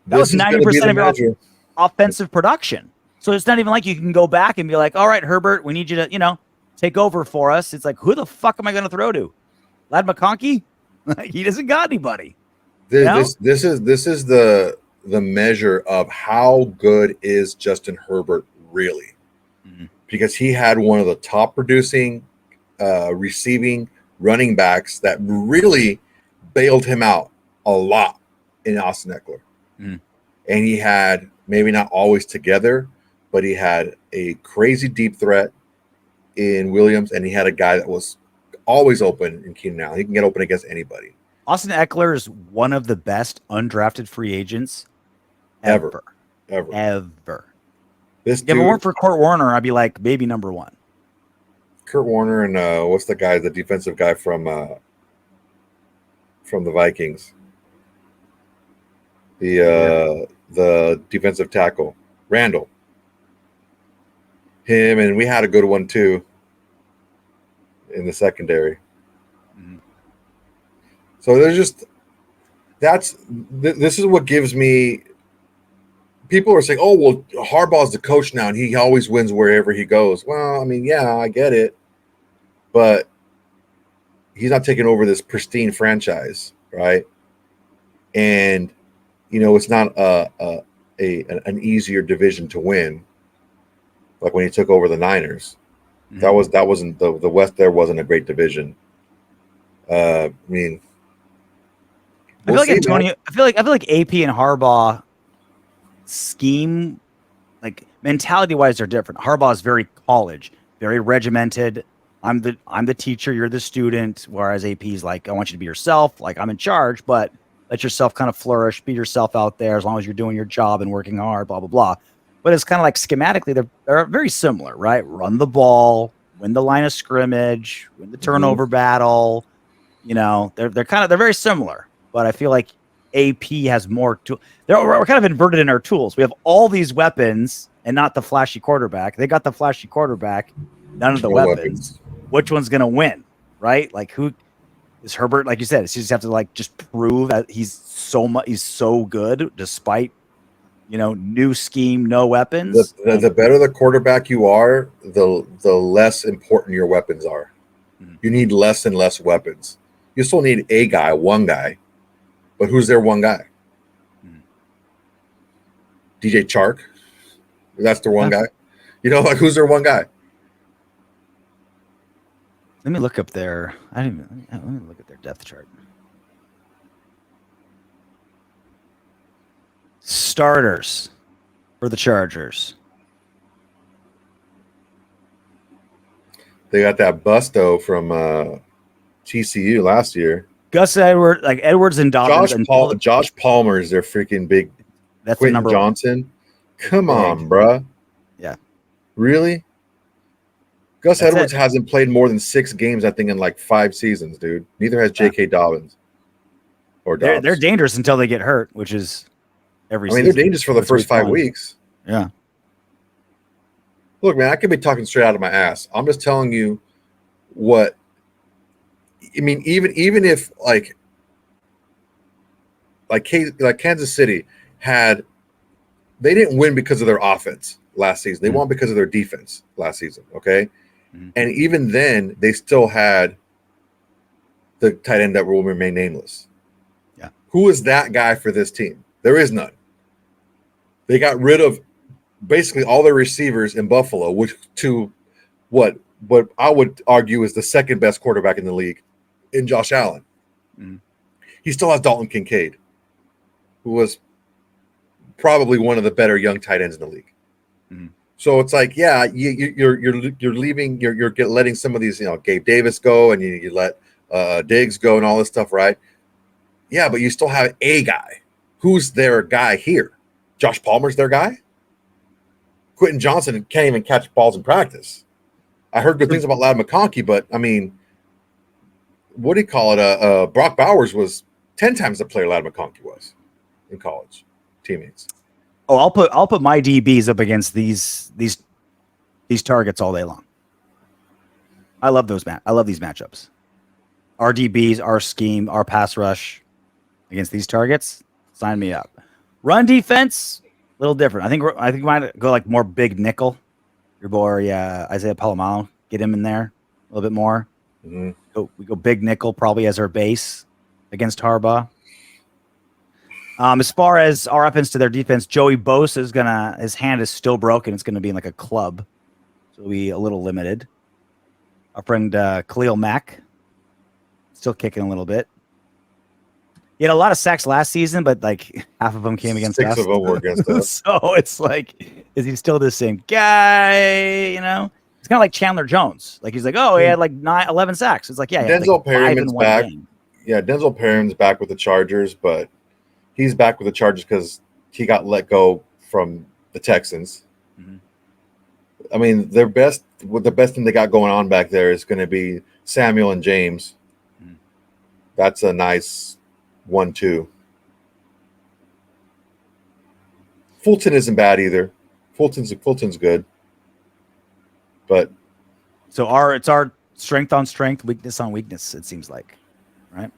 [SPEAKER 1] was 90% of your offensive production. So it's not even like you can go back and be like, all right, Herbert, we need you to, take over for us. It's like, who the fuck am I going to throw to? Lad McConkey? He doesn't got anybody.
[SPEAKER 2] This is the measure of how good is Justin Herbert really, because he had one of the top producing receiving running backs that really bailed him out a lot in Austin Eckler. And he had, maybe not always together, but he had a crazy deep threat in Williams, and he had a guy that was always open in Keenan Allen. He can get open against anybody.
[SPEAKER 1] Austin Eckler is one of the best undrafted free agents ever. If it weren't for Kurt Warner, I'd be like maybe number one.
[SPEAKER 2] Kurt Warner and what's the guy, the defensive guy from the Vikings? The defensive tackle, Randall. Him, and we had a good one too in the secondary.
[SPEAKER 1] Mhm.
[SPEAKER 2] So there's just this is what gives me. People are saying, "Oh, well, Harbaugh's the coach now, and he always wins wherever he goes." Well, I mean, yeah, I get it, but he's not taking over this pristine franchise, right? And it's not an easier division to win, like when he took over the Niners.
[SPEAKER 1] Mhm.
[SPEAKER 2] That wasn't the West. There wasn't a great division. I mean, we'll see, man.
[SPEAKER 1] I feel like AP and Harbaugh scheme, like mentality wise, they're different. Harbaugh is very college, very regimented. I'm the teacher, you're the student. Whereas AP's like, I want you to be yourself. Like, I'm in charge, but let yourself kind of flourish, be yourself out there as long as you're doing your job and working hard, blah, blah, blah. But it's kind of like schematically, they're very similar, right? Run the ball, win the line of scrimmage, win the turnover battle. They're very similar, but I feel like AP has more to. We're kind of inverted in our tools. We have all these weapons and not the flashy quarterback. They got the flashy quarterback, none of the
[SPEAKER 2] No
[SPEAKER 1] weapons. Which one's gonna win, right? Like, who is Herbert? Like you said, you just have to like just prove that he's so good despite new scheme, no weapons.
[SPEAKER 2] The better the quarterback you are, the less important your weapons are. You need less and less weapons. You still need a guy, one guy, but who's their one guy? DJ Chark. That's their one guy. Like, who's their one guy?
[SPEAKER 1] Let me look up their. Let me look at their depth chart. Starters for the Chargers.
[SPEAKER 2] They got that busto from TCU last year.
[SPEAKER 1] Gus Edwards and Dobbins.
[SPEAKER 2] Josh Palmer is their freaking big.
[SPEAKER 1] That's
[SPEAKER 2] Quentin
[SPEAKER 1] the number
[SPEAKER 2] Johnson.
[SPEAKER 1] One.
[SPEAKER 2] Come on, bruh.
[SPEAKER 1] Yeah.
[SPEAKER 2] Really? Gus Edwards hasn't played more than 6 games, I think, in like 5 seasons, dude. Neither has J.K. Dobbins. Or Dobbs.
[SPEAKER 1] They're dangerous until they get hurt, which is every season.
[SPEAKER 2] They're dangerous for the first 5 weeks.
[SPEAKER 1] Yeah.
[SPEAKER 2] Look, man, I could be talking straight out of my ass. I'm just telling you what. I mean, even if like Kansas City had, they didn't win because of their offense last season. They won because of their defense last season. Okay, and even then, they still had the tight end that will remain nameless.
[SPEAKER 1] Yeah,
[SPEAKER 2] who is that guy for this team? There is none. They got rid of basically all their receivers in Buffalo, which to what I would argue is the second best quarterback in the league, in Josh Allen. He still has Dalton Kincaid, who was probably one of the better young tight ends in the league. So it's like, yeah, you're leaving, you're letting some of these, Gabe Davis go, and you let Diggs go and all this stuff, right? Yeah, but you still have a guy. Who's their guy here? Josh Palmer's their guy? Quentin Johnson can't even catch balls in practice. I heard good things about Ladd McConkey, but I mean, what do you call it? Brock Bowers was 10 times the player Ladd McConkey was in college. Teammates.
[SPEAKER 1] Oh, I'll put my DBs up against these targets all day long. I love these matchups. Our DBs, our scheme, our pass rush against these targets. Sign me up. Run defense, a little different. I think we might go like more big nickel. Your boy, Isaiah Palomalo, get him in there a little bit more. We go big nickel probably as our base against Harbaugh. As far as our offense to their defense, Joey Bosa his hand is still broken. It's gonna be in like a club, so it'll be a little limited. Our friend Khalil Mack, still kicking a little bit. He had a lot of sacks last season, but like half of them came against us.
[SPEAKER 2] 6 of them were against us.
[SPEAKER 1] So it's like, is he still the same guy? It's kind of like Chandler Jones. Like he's like, oh, he had like 11 sacks. It's like, yeah,
[SPEAKER 2] Denzel
[SPEAKER 1] Perryman's
[SPEAKER 2] back. Yeah, Denzel Perryman's back with the Chargers, but he's back with the Chargers because he got let go from the Texans. I mean, the best thing they got going on back there is going to be Samuel and James. That's a nice 1-2. Fulton isn't bad either. Fulton's good, but
[SPEAKER 1] so it's our strength on strength, weakness on weakness. It seems like, right?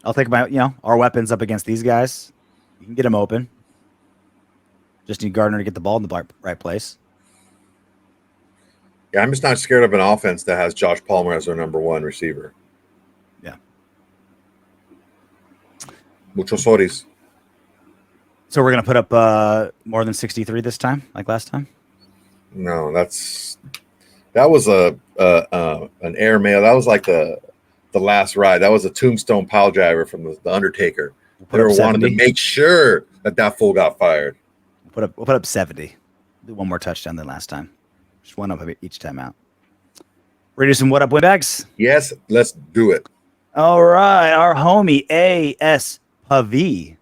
[SPEAKER 1] I'll think about our weapons up against these guys. You can get them open. Just need Gardner to get the ball in the right place.
[SPEAKER 2] Yeah, I'm just not scared of an offense that has Josh Palmer as their number one receiver.
[SPEAKER 1] Yeah.
[SPEAKER 2] Muchos soris.
[SPEAKER 1] So we're going to put up more than 63 this time, like last time?
[SPEAKER 2] No, that was an airmail. That was like the last ride. That was a tombstone pile driver from the Undertaker. They wanted to make sure that fool got fired.
[SPEAKER 1] We'll put up 70. Do one more touchdown than last time. Just one up each time out. Ready to do some what up windbags?
[SPEAKER 2] Yes, let's do it.
[SPEAKER 1] All right, our homie A.S. Pavi.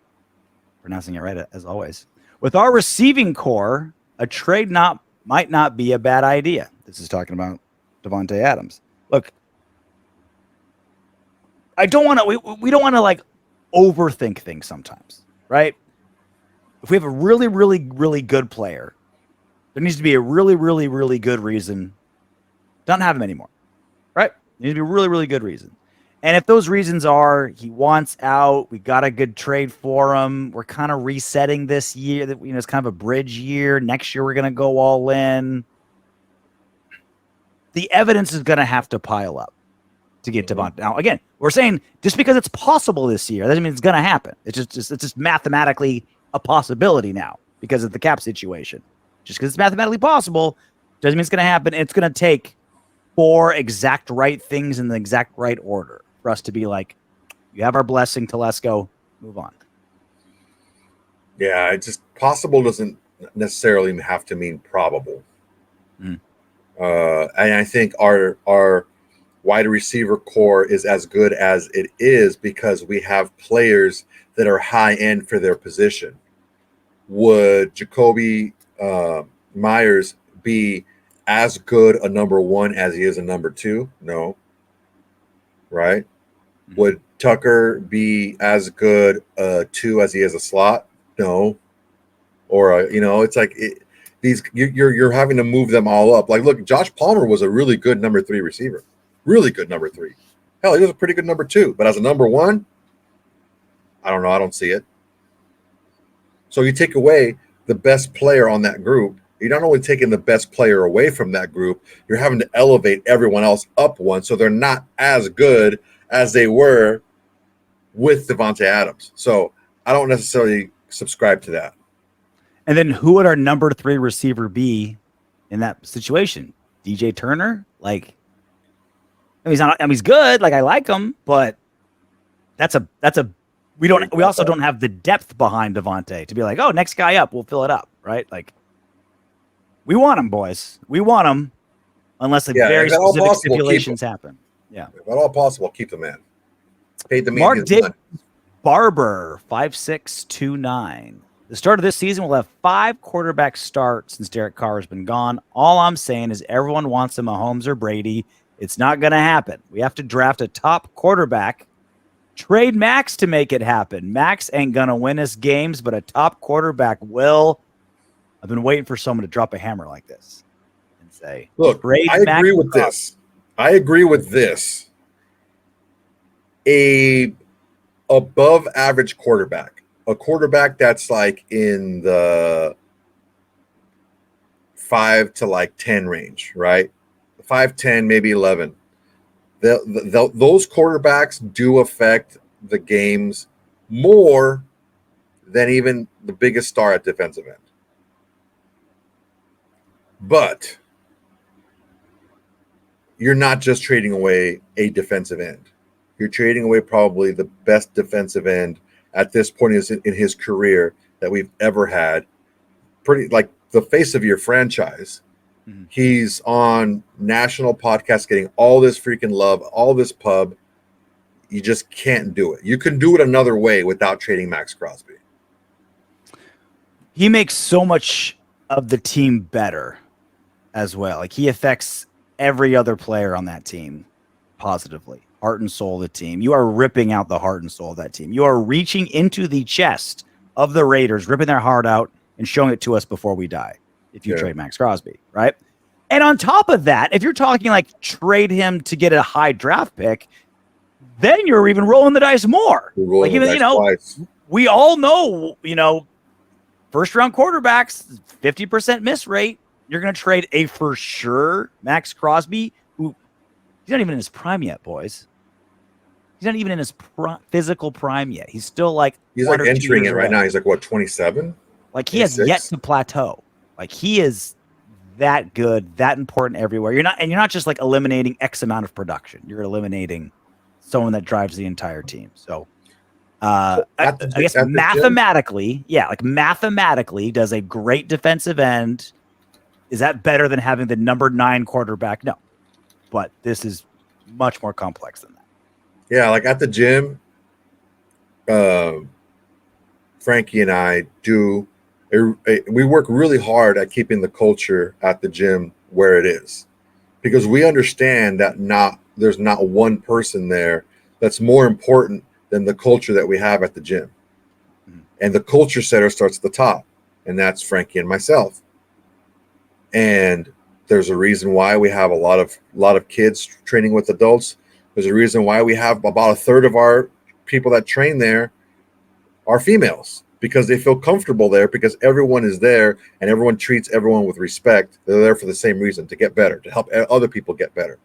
[SPEAKER 1] Pronouncing it right as always. With our receiving core, a trade might not be a bad idea. This is talking about Davante Adams. Look, I don't want to. We don't want to like overthink things sometimes, right? If we have a really, really, really good player, there needs to be a really, really, really good reason. Don't have him anymore, right? There needs to be a really, really good reason. And if those reasons are he wants out, we got a good trade for him, we're kind of resetting this year, that it's kind of a bridge year. Next year we're going to go all in. The evidence is going to have to pile up to get Davante. Now, again, we're saying just because it's possible this year, that doesn't mean it's going to happen. It's just mathematically a possibility now because of the cap situation. Just because it's mathematically possible doesn't mean it's going to happen. It's going to take 4 exact right things in the exact right order for us to be like, you have our blessing, Telesco, move on.
[SPEAKER 2] Yeah, it just possible doesn't necessarily have to mean probable. And I think our wide receiver core is as good as it is because we have players that are high end for their position. Would Jacoby Myers be as good a number 1 as he is a number 2? No. Right? Would Tucker be as good a 2 as he is a slot? No. Or it's like you're having to move them all up. Like, look, Josh Palmer was a really good number 3 receiver. Really good number 3. Hell, he was a pretty good number 2. But as a number 1, I don't know. I don't see it. So you take away the best player on that group. You're not only taking the best player away from that group, you're having to elevate everyone else up one so they're not as good as they were with Davante Adams. So I don't necessarily subscribe to that.
[SPEAKER 1] And then who would our number 3 receiver be in that situation? DJ Turner? Like, he's good. Like, I like him, but we also don't have the depth behind Davante to be like, oh, next guy up, we'll fill it up, right? Like, we want him, boys. We want him, unless very specific stipulations happen. Yeah,
[SPEAKER 2] if at all possible, keep the man. Paid the man.
[SPEAKER 1] Mark David Barber 5629. The start of this season will have 5 quarterback starts since Derek Carr has been gone. All I'm saying is everyone wants a Mahomes or Brady. It's not going to happen. We have to draft a top quarterback. Trade Maxx to make it happen. Maxx ain't going to win us games, but a top quarterback will. I've been waiting for someone to drop a hammer like this and say,
[SPEAKER 2] look, I agree with this. I agree with this. A above average quarterback, a quarterback that's like in the 5 to 10 range, right? 5, 10, maybe 11. Those quarterbacks do affect the games more than even the biggest star at defensive end. But you're not just trading away a defensive end. You're trading away probably the best defensive end at this point in his career that we've ever had. Pretty like the face of your franchise. Mm-hmm. He's on national podcasts getting all this freaking love, all this pub. You just can't do it. You can do it another way without trading Maxx Crosby.
[SPEAKER 1] He makes so much of the team better as well. Like, he affects every other player on that team positively. Heart and soul of the team. You are ripping out the heart and soul of that team. You are reaching into the chest of the Raiders, ripping their heart out and showing it to us before we die if you trade Maxx Crosby, right? And on top of that, if you're talking like trade him to get a high draft pick, then you're even rolling the dice more. Like, even, twice. We all know, first round quarterbacks, 50% miss rate. You're going to trade a for sure Maxx Crosby, who he's not even in his prime yet, boys. He's not even in his physical prime yet. He's still like
[SPEAKER 2] entering it right now. He's like what, 27?
[SPEAKER 1] Like, he has yet to plateau. Like, he is that good, that important everywhere. You're not just like eliminating X amount of production. You're eliminating someone that drives the entire team. So I guess mathematically, mathematically, does a great defensive end, is that better than having the number 9 quarterback? No, but this is much more complex than that.
[SPEAKER 2] Yeah, like at the gym, Frankie and I we work really hard at keeping the culture at the gym where it is, because we understand that there's not one person there that's more important than the culture that we have at the gym. Mm-hmm. And the culture setter starts at the top, and that's Frankie and myself. And there's a reason why we have a lot of kids training with adults. There's a reason why we have about a third of our people that train there are females, because they feel comfortable there, because everyone is there and everyone treats everyone with respect. They're there for the same reason, to get better, to help other people get better.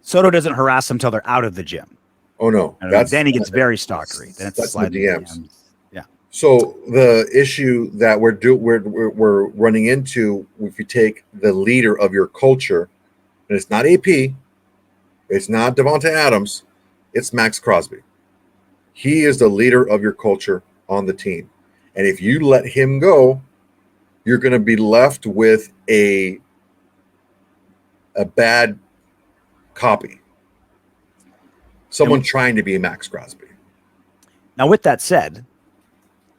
[SPEAKER 1] Soto doesn't harass them until they're out of the gym.
[SPEAKER 2] Oh, no.
[SPEAKER 1] Then he gets very stalkery. Then it's
[SPEAKER 2] the DMs.
[SPEAKER 1] Yeah.
[SPEAKER 2] So the issue that we're running into, if you take the leader of your culture, and it's not AP, it's not Davante Adams, it's Maxx Crosby. He is the leader of your culture on the team. And if you let him go, you're going to be left with a bad copy. Someone trying to be Maxx Crosby.
[SPEAKER 1] Now, with that said,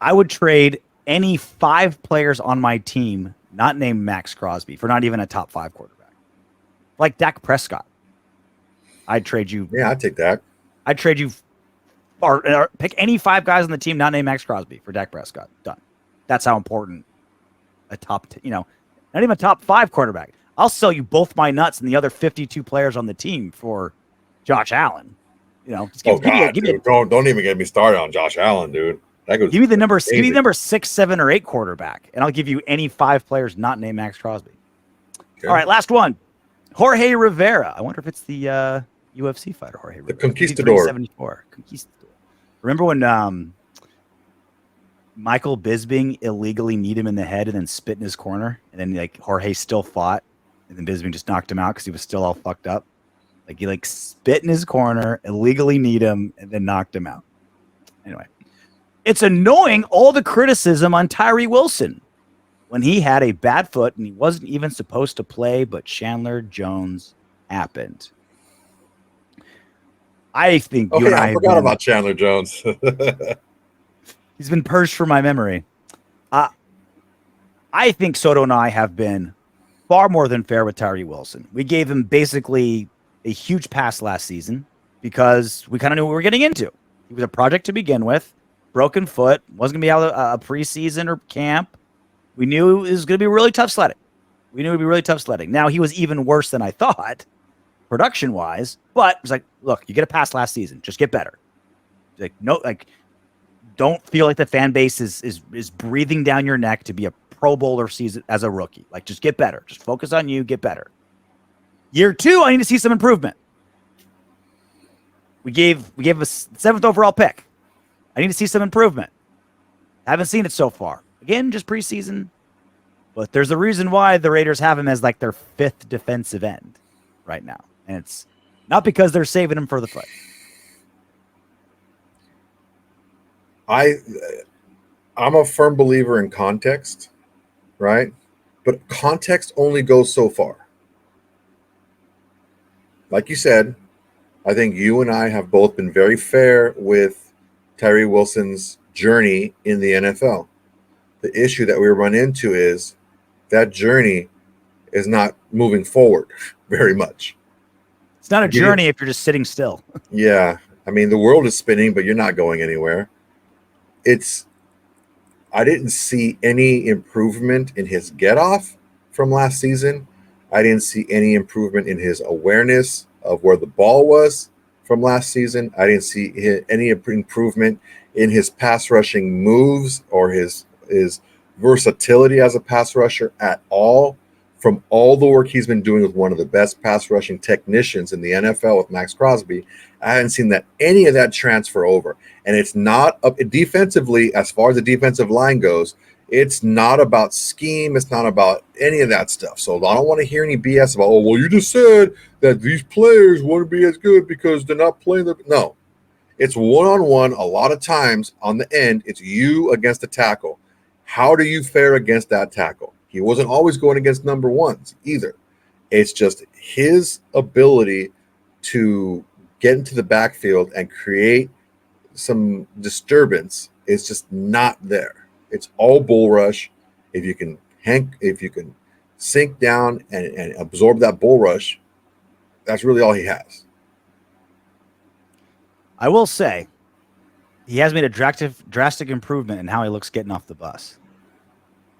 [SPEAKER 1] I would trade any 5 players on my team not named Maxx Crosby for not even a top 5 quarterback. Like Dak Prescott. I'd trade you.
[SPEAKER 2] Yeah, I'd take that.
[SPEAKER 1] I'd trade you or pick any 5 guys on the team not named Maxx Crosby for Dak Prescott. Done. That's how important a top, not even a top 5 quarterback. I'll sell you both my nuts and the other 52 players on the team for Josh Allen. Just
[SPEAKER 2] give me don't even get me started on Josh Allen, dude.
[SPEAKER 1] Give me the number 6, 7, or 8 quarterback, and I'll give you any 5 players not named Maxx Crosby. Okay. All right, last one. Jorge Rivera. I wonder if it's the UFC fighter Jorge Rivera.
[SPEAKER 2] The Conquistador.
[SPEAKER 1] 74. Conquistador. Remember when Michael Bisping illegally kneed him in the head and then spit in his corner, and then Jorge still fought, and then Bisping just knocked him out because he was still all fucked up? He spit in his corner, illegally kneed him, and then knocked him out. Anyway, it's annoying all the criticism on Tyree Wilson when he had a bad foot and he wasn't even supposed to play, but Chandler Jones happened. I think you and I
[SPEAKER 2] forgot about Chandler Jones.
[SPEAKER 1] He's been purged from my memory. I think Soto and I have been far more than fair with Tyree Wilson. We gave him basically a huge pass last season because we kind of knew what we were getting into. He was a project to begin with, broken foot, wasn't going to be out of a preseason or camp. We knew it was going to be really tough sledding. Now, he was even worse than I thought, production-wise, but it was like, look, you get a pass last season. Just get better. Don't feel like the fan base is breathing down your neck to be a Pro Bowler season as a rookie. Just get better. Just focus on you, get better. Year 2, I need to see some improvement. We gave a 7th overall pick. I need to see some improvement. Haven't seen it so far. Again, just preseason. But there's a reason why the Raiders have him as their 5th defensive end right now. And it's not because they're saving him for the foot.
[SPEAKER 2] I'm a firm believer in context, right? But context only goes so far. Like you said, I think you and I have both been very fair with Tyree Wilson's journey in the NFL. The issue that we run into is that journey is not moving forward very much.
[SPEAKER 1] It's not a journey if you're just sitting still.
[SPEAKER 2] Yeah. I mean, the world is spinning, but you're not going anywhere. I didn't see any improvement in his get off from last season. I didn't see any improvement in his awareness of where the ball was from last season. I didn't see any improvement in his pass rushing moves or his versatility as a pass rusher at all. From all the work he's been doing with one of the best pass rushing technicians in the NFL with Maxx Crosby, I haven't seen that any of that transfer over. And it's not defensively, as far as the defensive line goes, it's not about scheme. It's not about any of that stuff. So I don't want to hear any BS about, oh, well, you just said that these players wouldn't be as good because they're not playing. No, it's one-on-one. A lot of times on the end, it's you against the tackle. How do you fare against that tackle? He wasn't always going against number ones either. It's just his ability to get into the backfield and create some disturbance is just not there. It's all bull rush. If you can sink down and absorb that bull rush, that's really all he has.
[SPEAKER 1] I will say, he has made a drastic improvement in how he looks getting off the bus.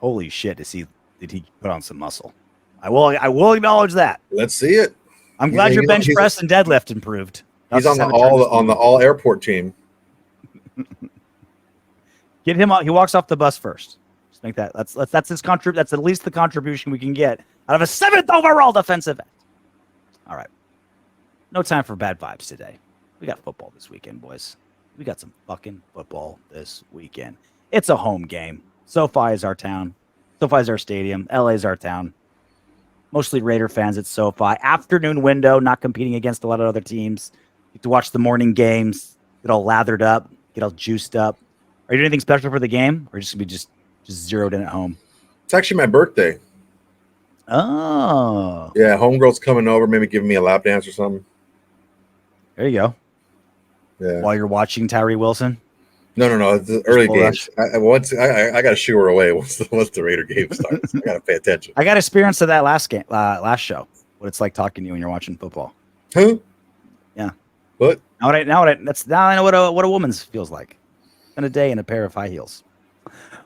[SPEAKER 1] Holy shit! Did he put on some muscle? I will acknowledge that.
[SPEAKER 2] Let's see it.
[SPEAKER 1] I'm glad your bench press and deadlift improved.
[SPEAKER 2] He's on the all airport team.
[SPEAKER 1] Get him out. He walks off the bus first. Just make that. That's his contribute. That's at least the contribution we can get out of a 7th overall defensive end. All right. No time for bad vibes today. We got football this weekend, boys. We got some fucking football this weekend. It's a home game. SoFi is our town. SoFi is our stadium. LA is our town. Mostly Raider fans at SoFi. Afternoon window, not competing against a lot of other teams. You get to watch the morning games, get all lathered up, get all juiced up. Are you doing anything special for the game, or just gonna be just zeroed in at home?
[SPEAKER 2] It's actually my birthday.
[SPEAKER 1] Oh.
[SPEAKER 2] Yeah, homegirl's coming over, maybe giving me a lap dance or something.
[SPEAKER 1] There you go.
[SPEAKER 2] Yeah.
[SPEAKER 1] While you're watching Tyree Wilson?
[SPEAKER 2] No. It's the early games. I got to shoo her away once the Raider game starts. I got to pay attention.
[SPEAKER 1] I got experience of that last game, last show. What it's like talking to you when you're watching football.
[SPEAKER 2] Huh?
[SPEAKER 1] Yeah.
[SPEAKER 2] What?
[SPEAKER 1] Now I know what a woman's feels like. And a day in a pair of high heels.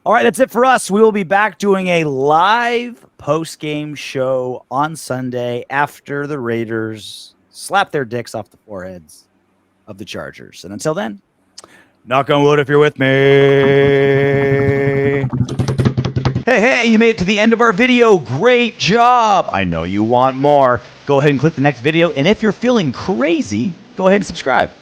[SPEAKER 1] All right, that's it for us. We will be back doing a live post-game show on Sunday after the Raiders slap their dicks off the foreheads of the Chargers. And until then, knock on wood if you're with me. Hey, you made it to the end of our video. Great job. I know you want more. Go ahead and click the next video. And if you're feeling crazy, go ahead and subscribe.